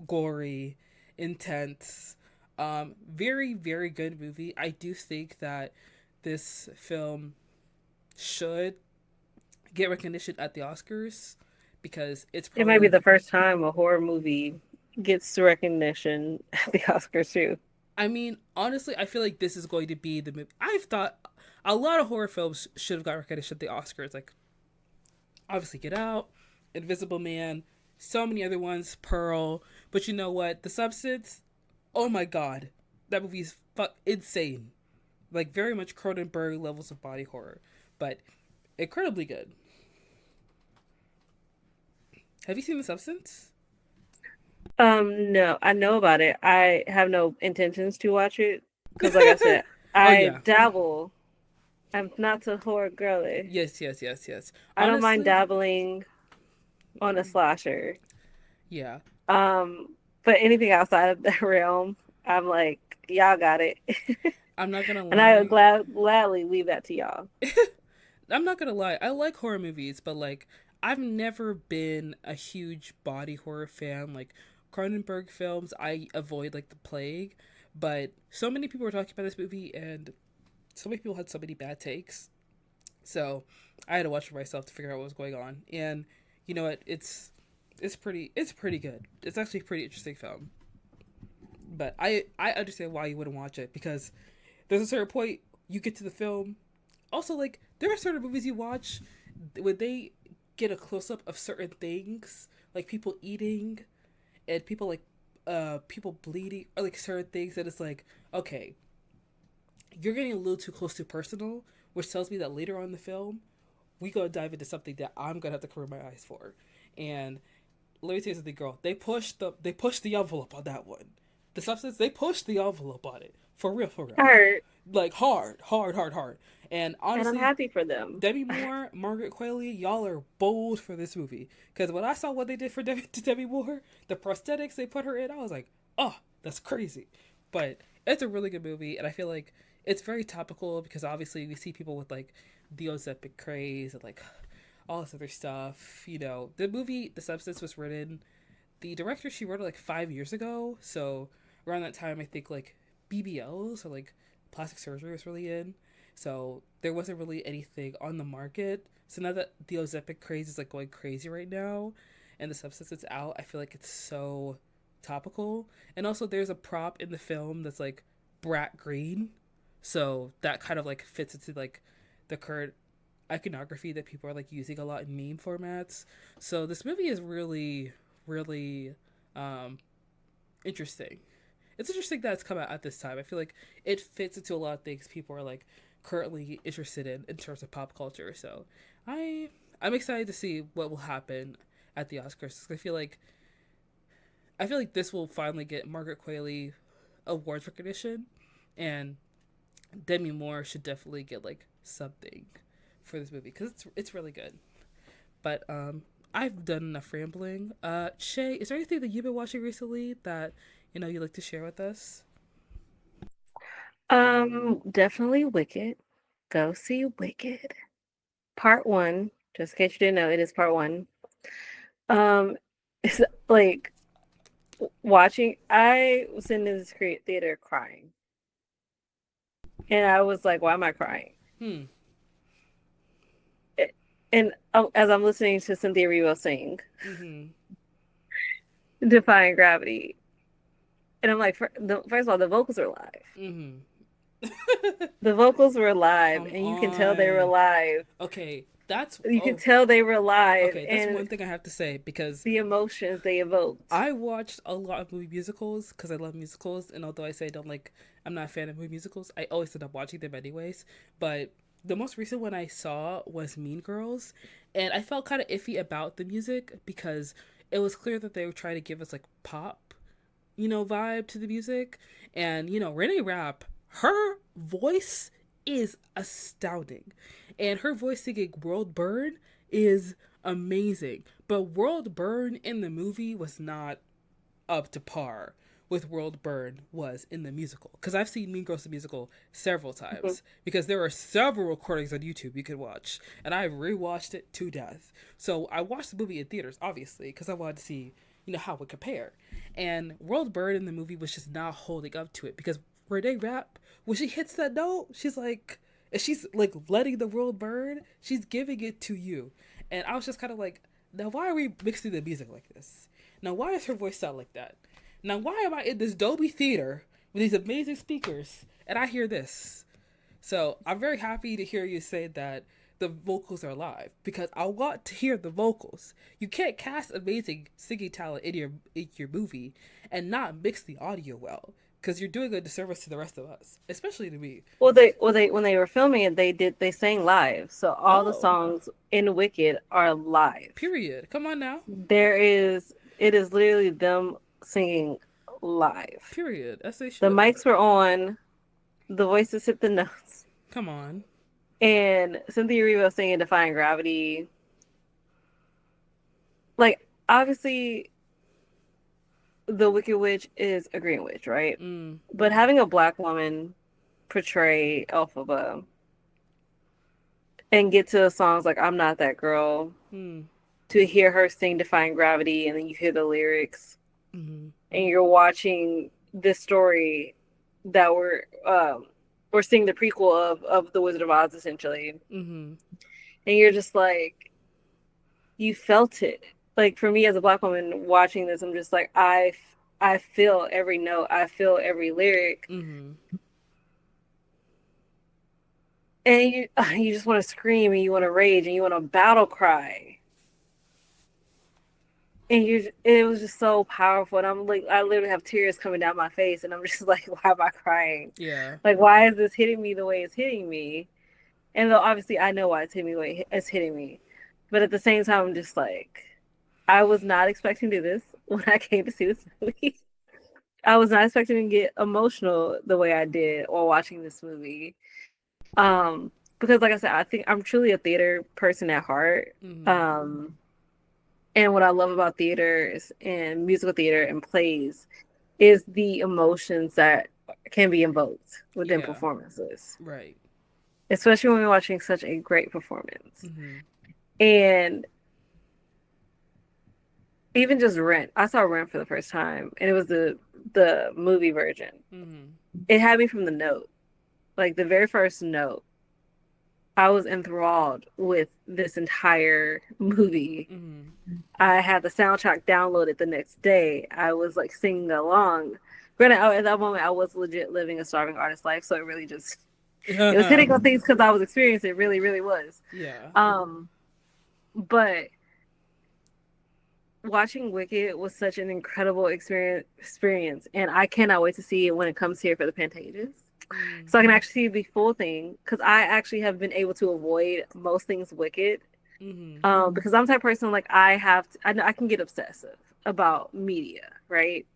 gory, intense, very very good movie. I do think that this film should get recognition at the Oscars because it's It probably might be like, the first time a horror movie gets recognition at the Oscars too. I mean, honestly, I feel like this is going to be the movie. I've thought a lot of horror films should have got recognition at the Oscars. Like, obviously, Get Out, Invisible Man, so many other ones, Pearl. But you know what? The Substance, oh my god. That movie's insane. Like, very much Cronenberg levels of body horror. But incredibly good. Have you seen The Substance? No, I know about it. I have no intentions to watch it because, like I said, Oh I yeah. dabble. I'm not a horror girly. Yes, yes, yes, yes. I don't mind Honestly, dabbling on a slasher. yeah. But anything outside of that realm, I'm like, y'all got it. I'm not gonna And I would lie. gladly leave that to y'all. I'm not gonna lie. I like horror movies, but like I've never been a huge body horror fan. Like Cronenberg films, I avoid like the plague. But so many people were talking about this movie, and so many people had so many bad takes. So I had to watch for myself to figure out what was going on. And you know what? It's pretty good. It's actually a pretty interesting film. But I understand why you wouldn't watch it because there's a certain point you get to the film. Also, like there are certain movies you watch when they get a close up of certain things, like people eating and people like people bleeding or like certain things that it's like okay, you're getting a little too close to personal, which tells me that later on in the film we gonna dive into something that I'm gonna have to cover my eyes for. And let me tell you something, girl. They pushed the envelope on that one. The Substance, they pushed the envelope on it for real, for real, Hurt, like hard, hard, hard, hard. And and I'm honestly, happy for them. Demi Moore, Margaret Qualley, y'all are bold for this movie. Because when I saw what they did for Demi Moore, the prosthetics they put her in, I was like, oh, that's crazy. But it's a really good movie, and I feel like it's very topical because obviously we see people with like the Ozempic craze and like all this other stuff. You know, the movie The Substance was written. The director she wrote it like 5 years ago, so around that time I think like BBLs or like plastic surgery was really in. So there wasn't really anything on the market. So now that the Ozempic craze is like going crazy right now, and the substance that's out, I feel like it's so topical. And also, there's a prop in the film that's like brat green, so that kind of like fits into like the current iconography that people are like using a lot in meme formats. So this movie is really, really um, interesting. It's interesting that it's come out at this time. I feel like it fits into a lot of things people are like currently interested in terms of pop culture. So I'm excited to see what will happen at the Oscars. I feel like this will finally get Margaret Qualley awards recognition, and Demi Moore should definitely get like something for this movie because it's really good. But I've done enough rambling. Chae, is there anything that you've been watching recently that you'd like to share with us? Definitely Wicked. Go see Wicked. Part one. Just in case you didn't know, it is part one. Um, it's like watching. I was in this great theater crying, and I was like, "Why am I crying?" Hmm. And as I'm listening to Cynthia Erivo sing Mm-hmm. "Defying Gravity," and I'm like, first of all, the vocals are live. Mm-hmm. The vocals were live, Come and you can tell they were on. live. Okay, that's You can oh tell they were live, okay. That's and one thing I have to say because the emotions they evoked. I watched a lot of movie musicals because I love musicals, and although I say I don't like, I'm not a fan of movie musicals. I always end up watching them anyways. But the most recent one I saw was Mean Girls, and I felt kind of iffy about the music because it was clear that they were trying to give us like pop, vibe to the music. And, Renee Rapp, her voice is astounding. And her voice singing World Burn is amazing. But World Burn in the movie was not up to par with World Burn was in the musical. Because I've seen Mean Girls the musical several times. Because there are several recordings on YouTube you can watch. And I rewatched it to death. So I watched the movie in theaters, obviously, because I wanted to see, how it would compare. And World Burn in the movie was just not holding up to it. Because Renee Rapp, when she hits that note, she's like letting the world burn, she's giving it to you. And I was just kind of like, now why are we mixing the music like this? Now, why does her voice sound like that? Now, why am I in this Dolby theater with these amazing speakers and I hear this? So, I'm very happy to hear you say that the vocals are live because I want to hear the vocals. You can't cast amazing singing talent in your movie and not mix the audio well because you're doing a disservice to the rest of us, especially to me. Well, they when they were filming it, they sang live. So all the Oh, songs in Wicked are live. period. Come on now. It is literally them singing live. Period. As they The should. mics were on, the voices hit the notes, Come on. and Cynthia Erivo singing Defying Gravity. Like, obviously, the Wicked Witch is a green witch, right? Mm. But having a black woman portray Elphaba and get to songs like I'm Not That Girl, Mm. to hear her sing Defying Gravity, and then you hear the lyrics, Mm-hmm. and you're watching this story that we're seeing the prequel of the Wizard of Oz, essentially. Mm-hmm. And you're just like, you felt it. Like, for me as a black woman watching this, I'm just like, I feel every note, I feel every lyric, Mm-hmm. and you just want to scream, and you want to rage, and you want to battle cry. And it was just so powerful. And I'm like, I literally have tears coming down my face, and I'm just like, why am I crying? Yeah. Like, why is this hitting me the way it's hitting me? And though obviously I know why it's hitting me the way it's hitting me, but at the same time, I'm just like, I was not expecting to do this when I came to see this movie. I was not expecting to get emotional the way I did while watching this movie. Because like I said, I think I'm truly a theater person at heart. Mm-hmm. Um, and what I love about theaters and musical theater and plays is the emotions that can be invoked within Yeah. performances, Right. especially when we're watching such a great performance. Mm-hmm. And even just Rent, I saw Rent for the first time, and it was the movie version. Mm-hmm. It had me from the note, like the very first note. I was enthralled with this entire movie. Mm-hmm. I had the soundtrack downloaded the next day. I was like singing along. Granted, at that moment, I was legit living a starving artist life, so it really just it was hitting on things because I was experiencing it. Really, really was. Yeah. But watching Wicked was such an incredible experience, and I cannot wait to see it when it comes here for the Pantages. Mm. So I can actually see the full thing, because I actually have been able to avoid most things Wicked. Mm-hmm. Because I'm the type of person, like, I know I can get obsessive about media, right?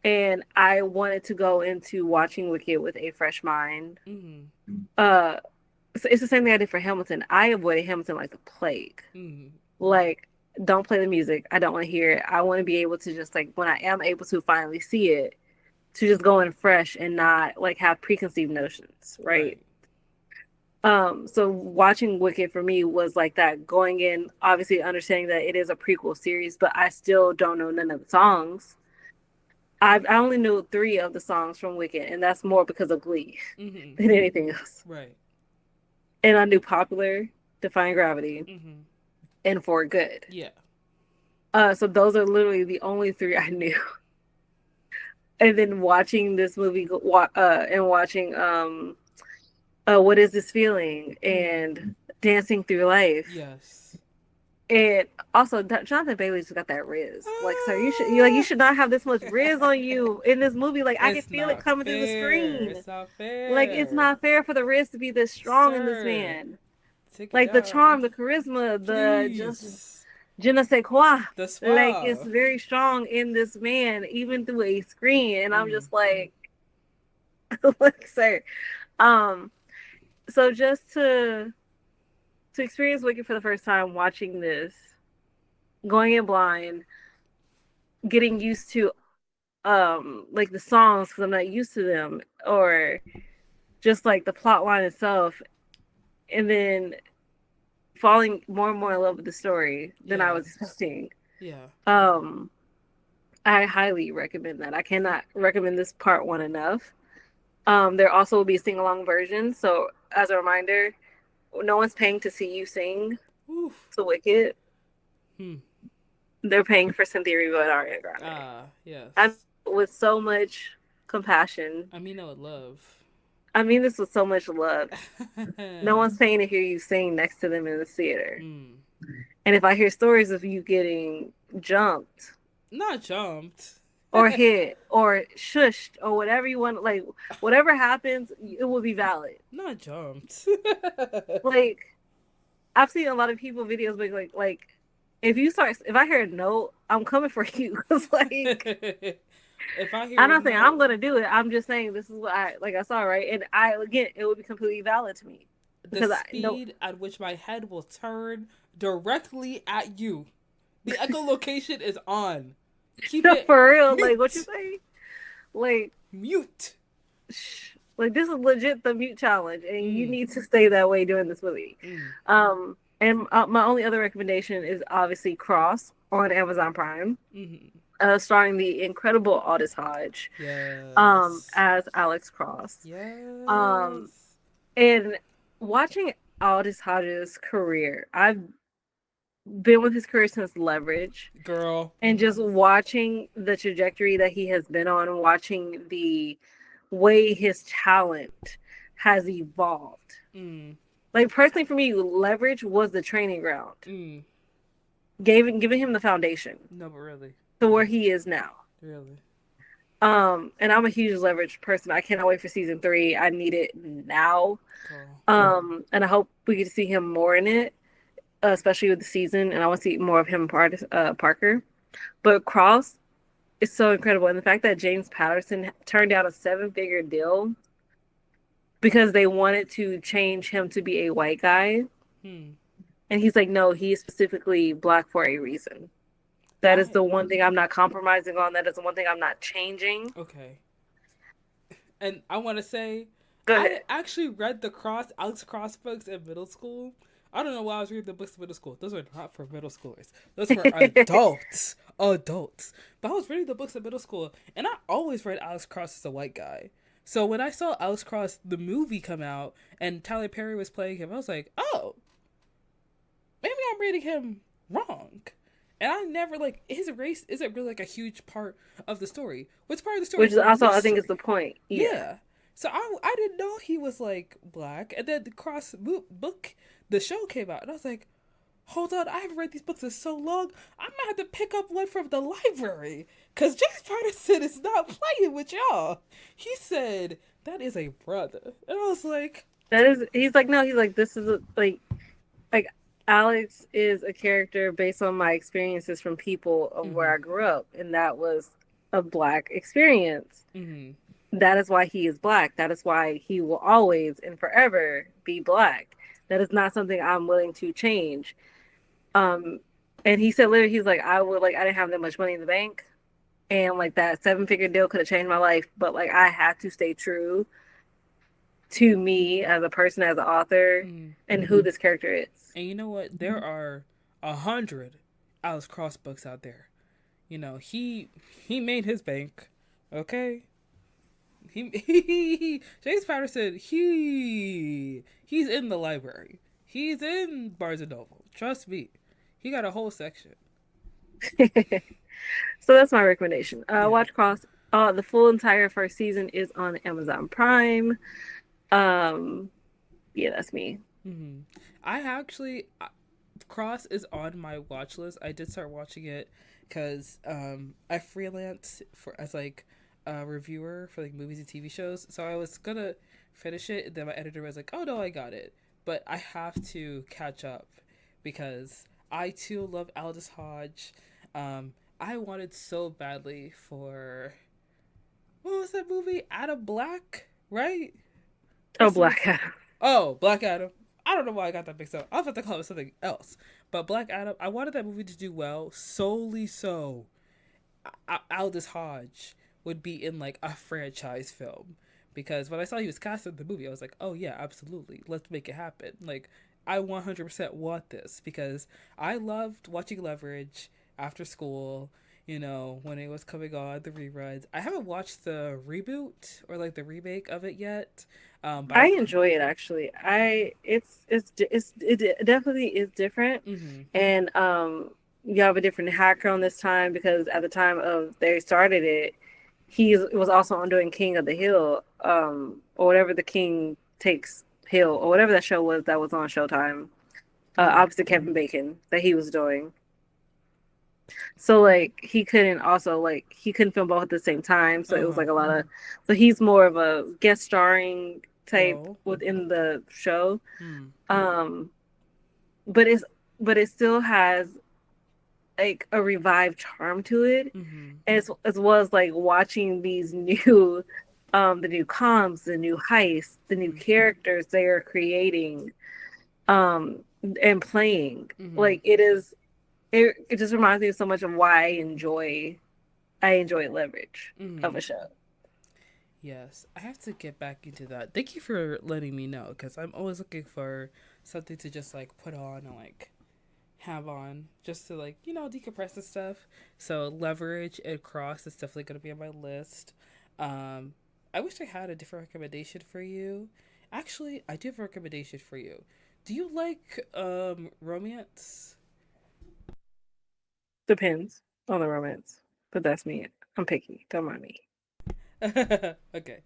And I wanted to go into watching Wicked with a fresh mind. Mm-hmm. Uh, so it's the same thing I did for Hamilton. I avoided Hamilton like the plague. Mm-hmm. Like, don't play the music. I don't want to hear it. I want to be able to just, like, when I am able to finally see it, to just go in fresh and not like have preconceived notions, right? Right. So watching Wicked for me was like that, going in obviously understanding that it is a prequel series, but I still don't know none of the songs. I only knew three of the songs from Wicked, and that's more because of Glee Mm-hmm. than anything else. Right. And I knew Popular, Defying Gravity, Mm-hmm. and For Good. Yeah. So those are literally the only three I knew. And then watching this movie, and watching What Is This Feeling, Mm-hmm. and Dancing Through Life. Yes. And also Jonathan Bailey's got that Riz. Like, sir, you Ah, should not have this much Riz on you in this movie. Like, I can it's feel it not coming through the fair. screen. It's not Like, it's fair. not fair for the Riz to be this strong in this Sir, man. take it Like, the down. charm, the charisma, the just Please. je ne sais quoi. The Like, it's spa. very strong in this man, even through a screen. And I'm Mm-hmm. just like, like, sir. Um, so just to experience Wicked for the first time, watching this, going in blind, getting used to like the songs because I'm not used to them, or just like the plot line itself, and then falling more and more in love with the story than I Yeah. was expecting. Yeah. Um, I highly recommend that. I cannot recommend this part one enough. There also will be a sing along version. So as a reminder, no one's paying to see you sing Oof. to Wicked. Hmm. They're paying for Cynthia Erivo and Ariana Grande. Ah, I yes. with so much compassion. I mean, I would love. I mean this with so much love. No one's paying to hear you sing next to them in the theater. Hmm. And if I hear stories of you getting jumped, Not jumped. or hit or shushed or whatever you want. Like whatever happens, it will be valid. Not jumped. Like I've seen a lot of people videos like if I hear a no, I'm coming for you. Cause like If I hear I'm a not saying I'm no, gonna do it. I'm just saying this is what I saw, right? And I again it would be completely valid to me. the Because I no speed at which my head will turn directly at you. The echolocation is on. Keep no, it for real, like what you mute. say? Like Mute. like this is legit the mute challenge and you Mm, need to stay that way during this movie. mm, And my only other recommendation is obviously Cross on Amazon Prime, mm. starring the incredible Aldous Hodge, Yes. as Alex Cross. Um, Yes. and watching Aldous Hodge's career, I've been with his career since Leverage, Girl. and just watching the trajectory that he has been on, watching the way his talent has evolved. Mm, Like personally for me, Leverage was the training ground, mm. giving him the foundation No, but really. to where he is now. Really. And I'm a huge Leverage person. I cannot wait for season 3. I need it now. Girl. And I hope we get to see him more in it, especially with the season. And I want to see more of him, Parker. But Cross is so incredible, and the fact that James Patterson turned down a 7-figure deal because they wanted to change him to be a white guy, Hmm. and he's like, no, he is specifically black for a reason. That is I the one thing I'm not compromising on. That is the one thing I'm not changing. okay. And I want to say, Go I ahead. actually read the Alex Cross books in middle school. I don't know why I was reading the books in middle school. Those are not for middle schoolers. Those for adults. Adults. But I was reading the books in middle school, and I always read Alex Cross as a white guy. So when I saw Alex Cross the movie come out and Tyler Perry was playing him, I was like, oh, maybe I'm reading him wrong. And I never like his race isn't really like a huge part of the story. What's part of the story Which is is the also, I think, is mystery. the point. Yeah. Yeah. So I didn't know he was like black, and then the book, the show came out, and I was like, hold on, I haven't read these books in so long. I might have to pick up one from the library because James Patterson is not playing with y'all. He said that is a brother, and I was like, That is, he's like, no, he's like, this is like Alex is a character based on my experiences from people of mm-hmm, where I grew up, and that was a black experience. mm-hmm, That is why he is black. That is why he will always and forever be black. That is not something I'm willing to change. Um, and he said literally, he's like, I didn't have that much money in the bank, and like that 7-figure deal could have changed my life, but like I had to stay true to me as a person, as an author, mm-hmm. and who this character is. And you know what? There are 100 Alex Cross books out there. You know, he made his bank. Okay, James Patterson, he's in the library. He's in Barnes and Noble. Trust me, he got a whole section. So that's my recommendation. Yeah. Watch Cross. The full entire first season is on Amazon Prime. Um, yeah, that's me. Mm-hmm. I actually Cross is on my watch list. I did start watching it because I freelance for as like a reviewer for like movies and TV shows. So I was gonna finish it, and then my editor was like, "Oh no, I got it," but I have to catch up because I too love Aldous Hodge. I wanted so badly for what was that movie? Adam Black, right? Oh, What's the movie? Black Adam. Oh, Black Adam. I don't know why I got that mixed up. I was about to call it something else. But Black Adam, I wanted that movie to do well solely so Aldous Hodge would be in like a franchise film. Because when I saw he was cast in the movie, I was like, oh yeah, absolutely. Let's make it happen. Like, I 100% want this because I loved watching Leverage after school, you know, when it was coming on, the reruns. I haven't watched the reboot or like the remake of it yet. But I enjoy it actually. It definitely is different, mm-hmm, and you have a different hacker on this time because at the time of they started it, he was also on doing King of the Hill, or whatever the King takes Hill or whatever that show was that was on Showtime, mm-hmm. opposite Kevin Bacon that he was doing. So like he couldn't film both at the same time. So it was Uh-huh. like a lot of so he's more of a guest starring type Role. within the show. Hmm. Um but it's but it still has like a revived charm to it. Mm-hmm. As well as like watching these new the new comms, the new heists, the new Mm-hmm. characters they are creating um and playing. Mm-hmm. Like it just reminds me so much of why I enjoy leverage of Mm-hmm. a show. Yes, I have to get back into that. Thank you for letting me know because I'm always looking for something to just like put on and like have on just to like decompress and stuff. So leverage and cross is definitely going to be on my list. Um, I wish I had a different recommendation for you. Actually, I do have a recommendation for you. Do you like romance? Depends on the romance, but that's me. I'm picky. Don't mind me. Okay.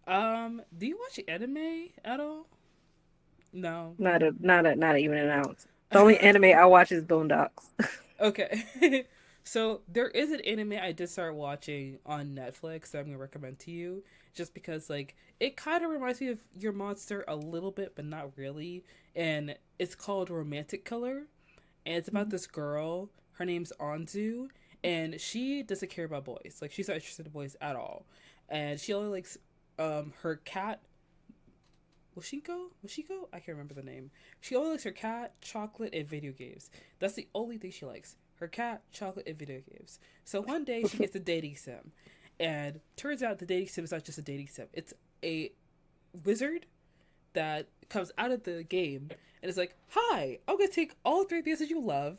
Do you watch anime at all? No. Not even an ounce. The only anime I watch is Boondocks. Okay. So there is an anime I did start watching on Netflix that I'm gonna recommend to you, just because like it kind of reminds me of Your Monster a little bit, but not really. And it's called Romantic Killer, and it's about this girl. Her name's Anzu, and she doesn't care about boys. Like she's not interested in boys at all, and she only likes her cat Washiko? Washiko? I can't remember the name. She only likes her cat, chocolate, and video games. That's the only thing she likes. Her cat, chocolate, and video games. So one day she gets a dating sim. And turns out the dating sim is not just a dating sim. It's a wizard that comes out of the game and is like, "Hi, I'm gonna take all three things that you love,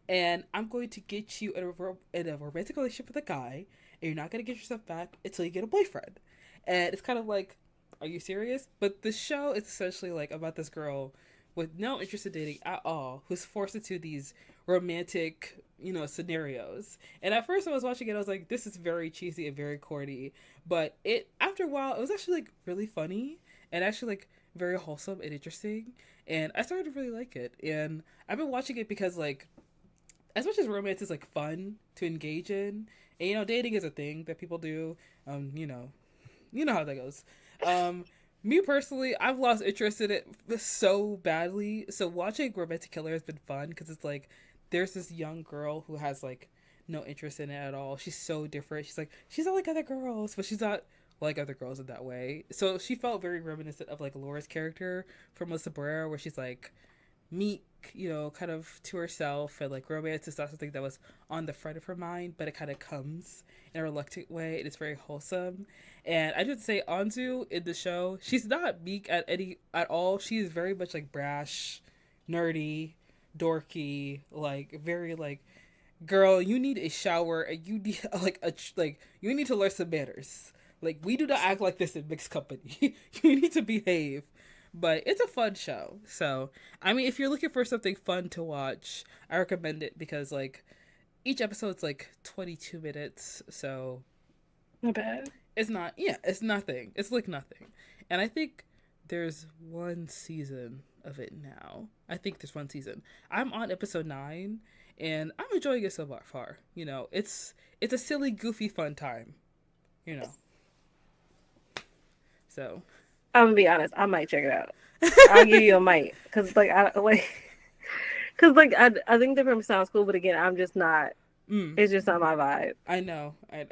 and I'm going to get you in a romantic relationship with a guy, and you're not gonna get yourself back until you get a boyfriend." And it's kind of like, are you serious? But the show is essentially like about this girl with no interest in dating at all, who's forced into these romantic, scenarios. And at first I was watching it, I was like, this is very cheesy and very corny. But it after a while, it was actually like really funny and actually like very wholesome and interesting. And I started to really like it. And I've been watching it because like as much as romance is like fun to engage in, and dating is a thing that people do. Um, you know, you know how that goes. Um, Me personally, I've lost interest in it so badly. So watching Romantic Killer has been fun because it's like there's this young girl who has like no interest in it at all. She's so different. She's not like other girls, but she's not like other girls in that way. So she felt very reminiscent of like Laura's character from Melissa Barrera, where she's like meek, kind of to herself, and like romance is not something that was on the front of her mind, but it kind of comes in a reluctant way, and it's very wholesome. And I should say, Anzu in the show, she's not meek at all. She is very much like brash, nerdy, dorky, like very like girl. You need a shower, and you need like you need to learn some manners. Like we do not act like this in mixed company. You need to behave, but it's a fun show. So, I mean, if you're looking for something fun to watch, I recommend it because like each episode's like 22 minutes, so Not bad. it's nothing. It's like nothing. And I think there's one season of it now. I think there's one season. I'm on episode 9 and I'm enjoying it so far. It's a silly, goofy, fun time, you know. So, I'm gonna be honest. I might check it out. I'll give you a might because I think the premise sounds cool, but again, I'm just not. mm, It's just not my vibe. I know. I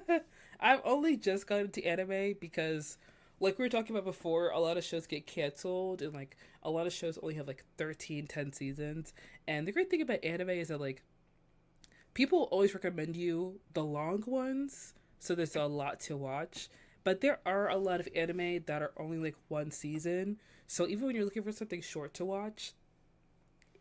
know. I've only just gotten into anime because, like we were talking about before, a lot of shows get canceled, and like a lot of shows only have like 13, 10 seasons. And the great thing about anime is that like people always recommend you the long ones, so there's a lot to watch. But there are a lot of anime that are only like one season. So even when you're looking for something short to watch,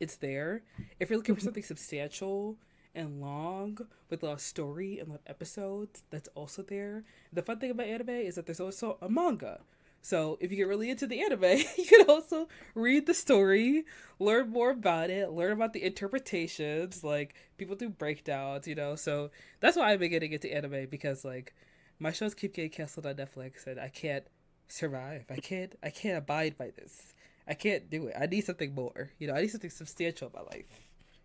it's there. If you're looking for something substantial and long with a lot of story and a lot of episodes, that's also there. The fun thing about anime is that there's also a manga. So if you get really into the anime, you can also read the story, learn more about it, learn about the interpretations. Like people do breakdowns. So that's why I've been getting into anime because like my shows keep getting canceled on Netflix, and I can't survive. I can't abide by this. I can't do it. I need something more. I need something substantial in my life.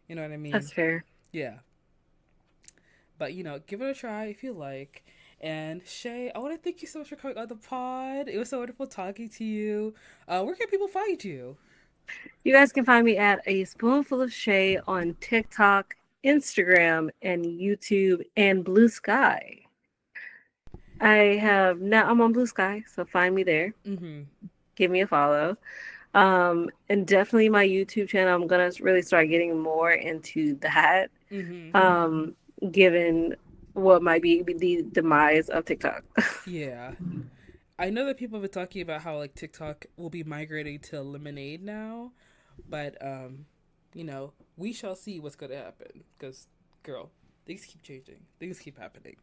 You know what I mean? That's fair. Yeah. But give it a try if you like. And Chae, I want to thank you so much for coming on the pod. It was so wonderful talking to you. Where can people find you? You guys can find me at A Spoonful of Chae on TikTok, Instagram, and YouTube, and Blue Sky. I'm on Blue Sky, so find me there. Mm-hmm. Give me a follow. And definitely my YouTube channel. I'm gonna really start getting more into that. Mm-hmm. Um, given what might be the demise of TikTok. Yeah. I know that people have been talking about how like TikTok will be migrating to Lemonade now, but we shall see what's going to happen. Because, girl, things keep changing, things keep happening.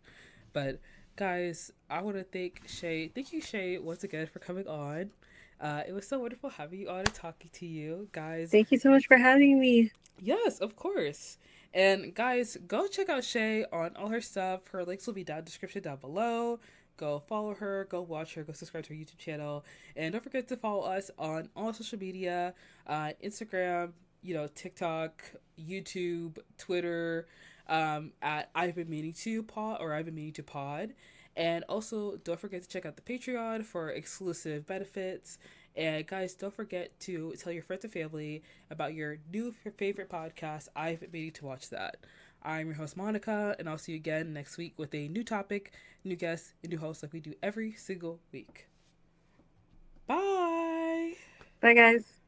But guys, I want to thank Chae. Thank you, Chae, once again for coming on. It was so wonderful having you on and talking to you, guys. Thank you so much for having me. Yes, of course. And guys, go check out Chae on all her stuff. Her links will be down in the description down below. Go follow her, go watch her, go subscribe to her YouTube channel. And don't forget to follow us on all social media, Instagram, TikTok, YouTube, Twitter, at I've been meaning to pod or I've been meaning to pod. And also don't forget to check out the Patreon for exclusive benefits. And guys, don't forget to tell your friends and family about your new favorite podcast. I've been meaning to watch that. I'm your host, Monica, and I'll see you again next week with a new topic, new guest, and new host like we do every single week. Bye! Bye, guys.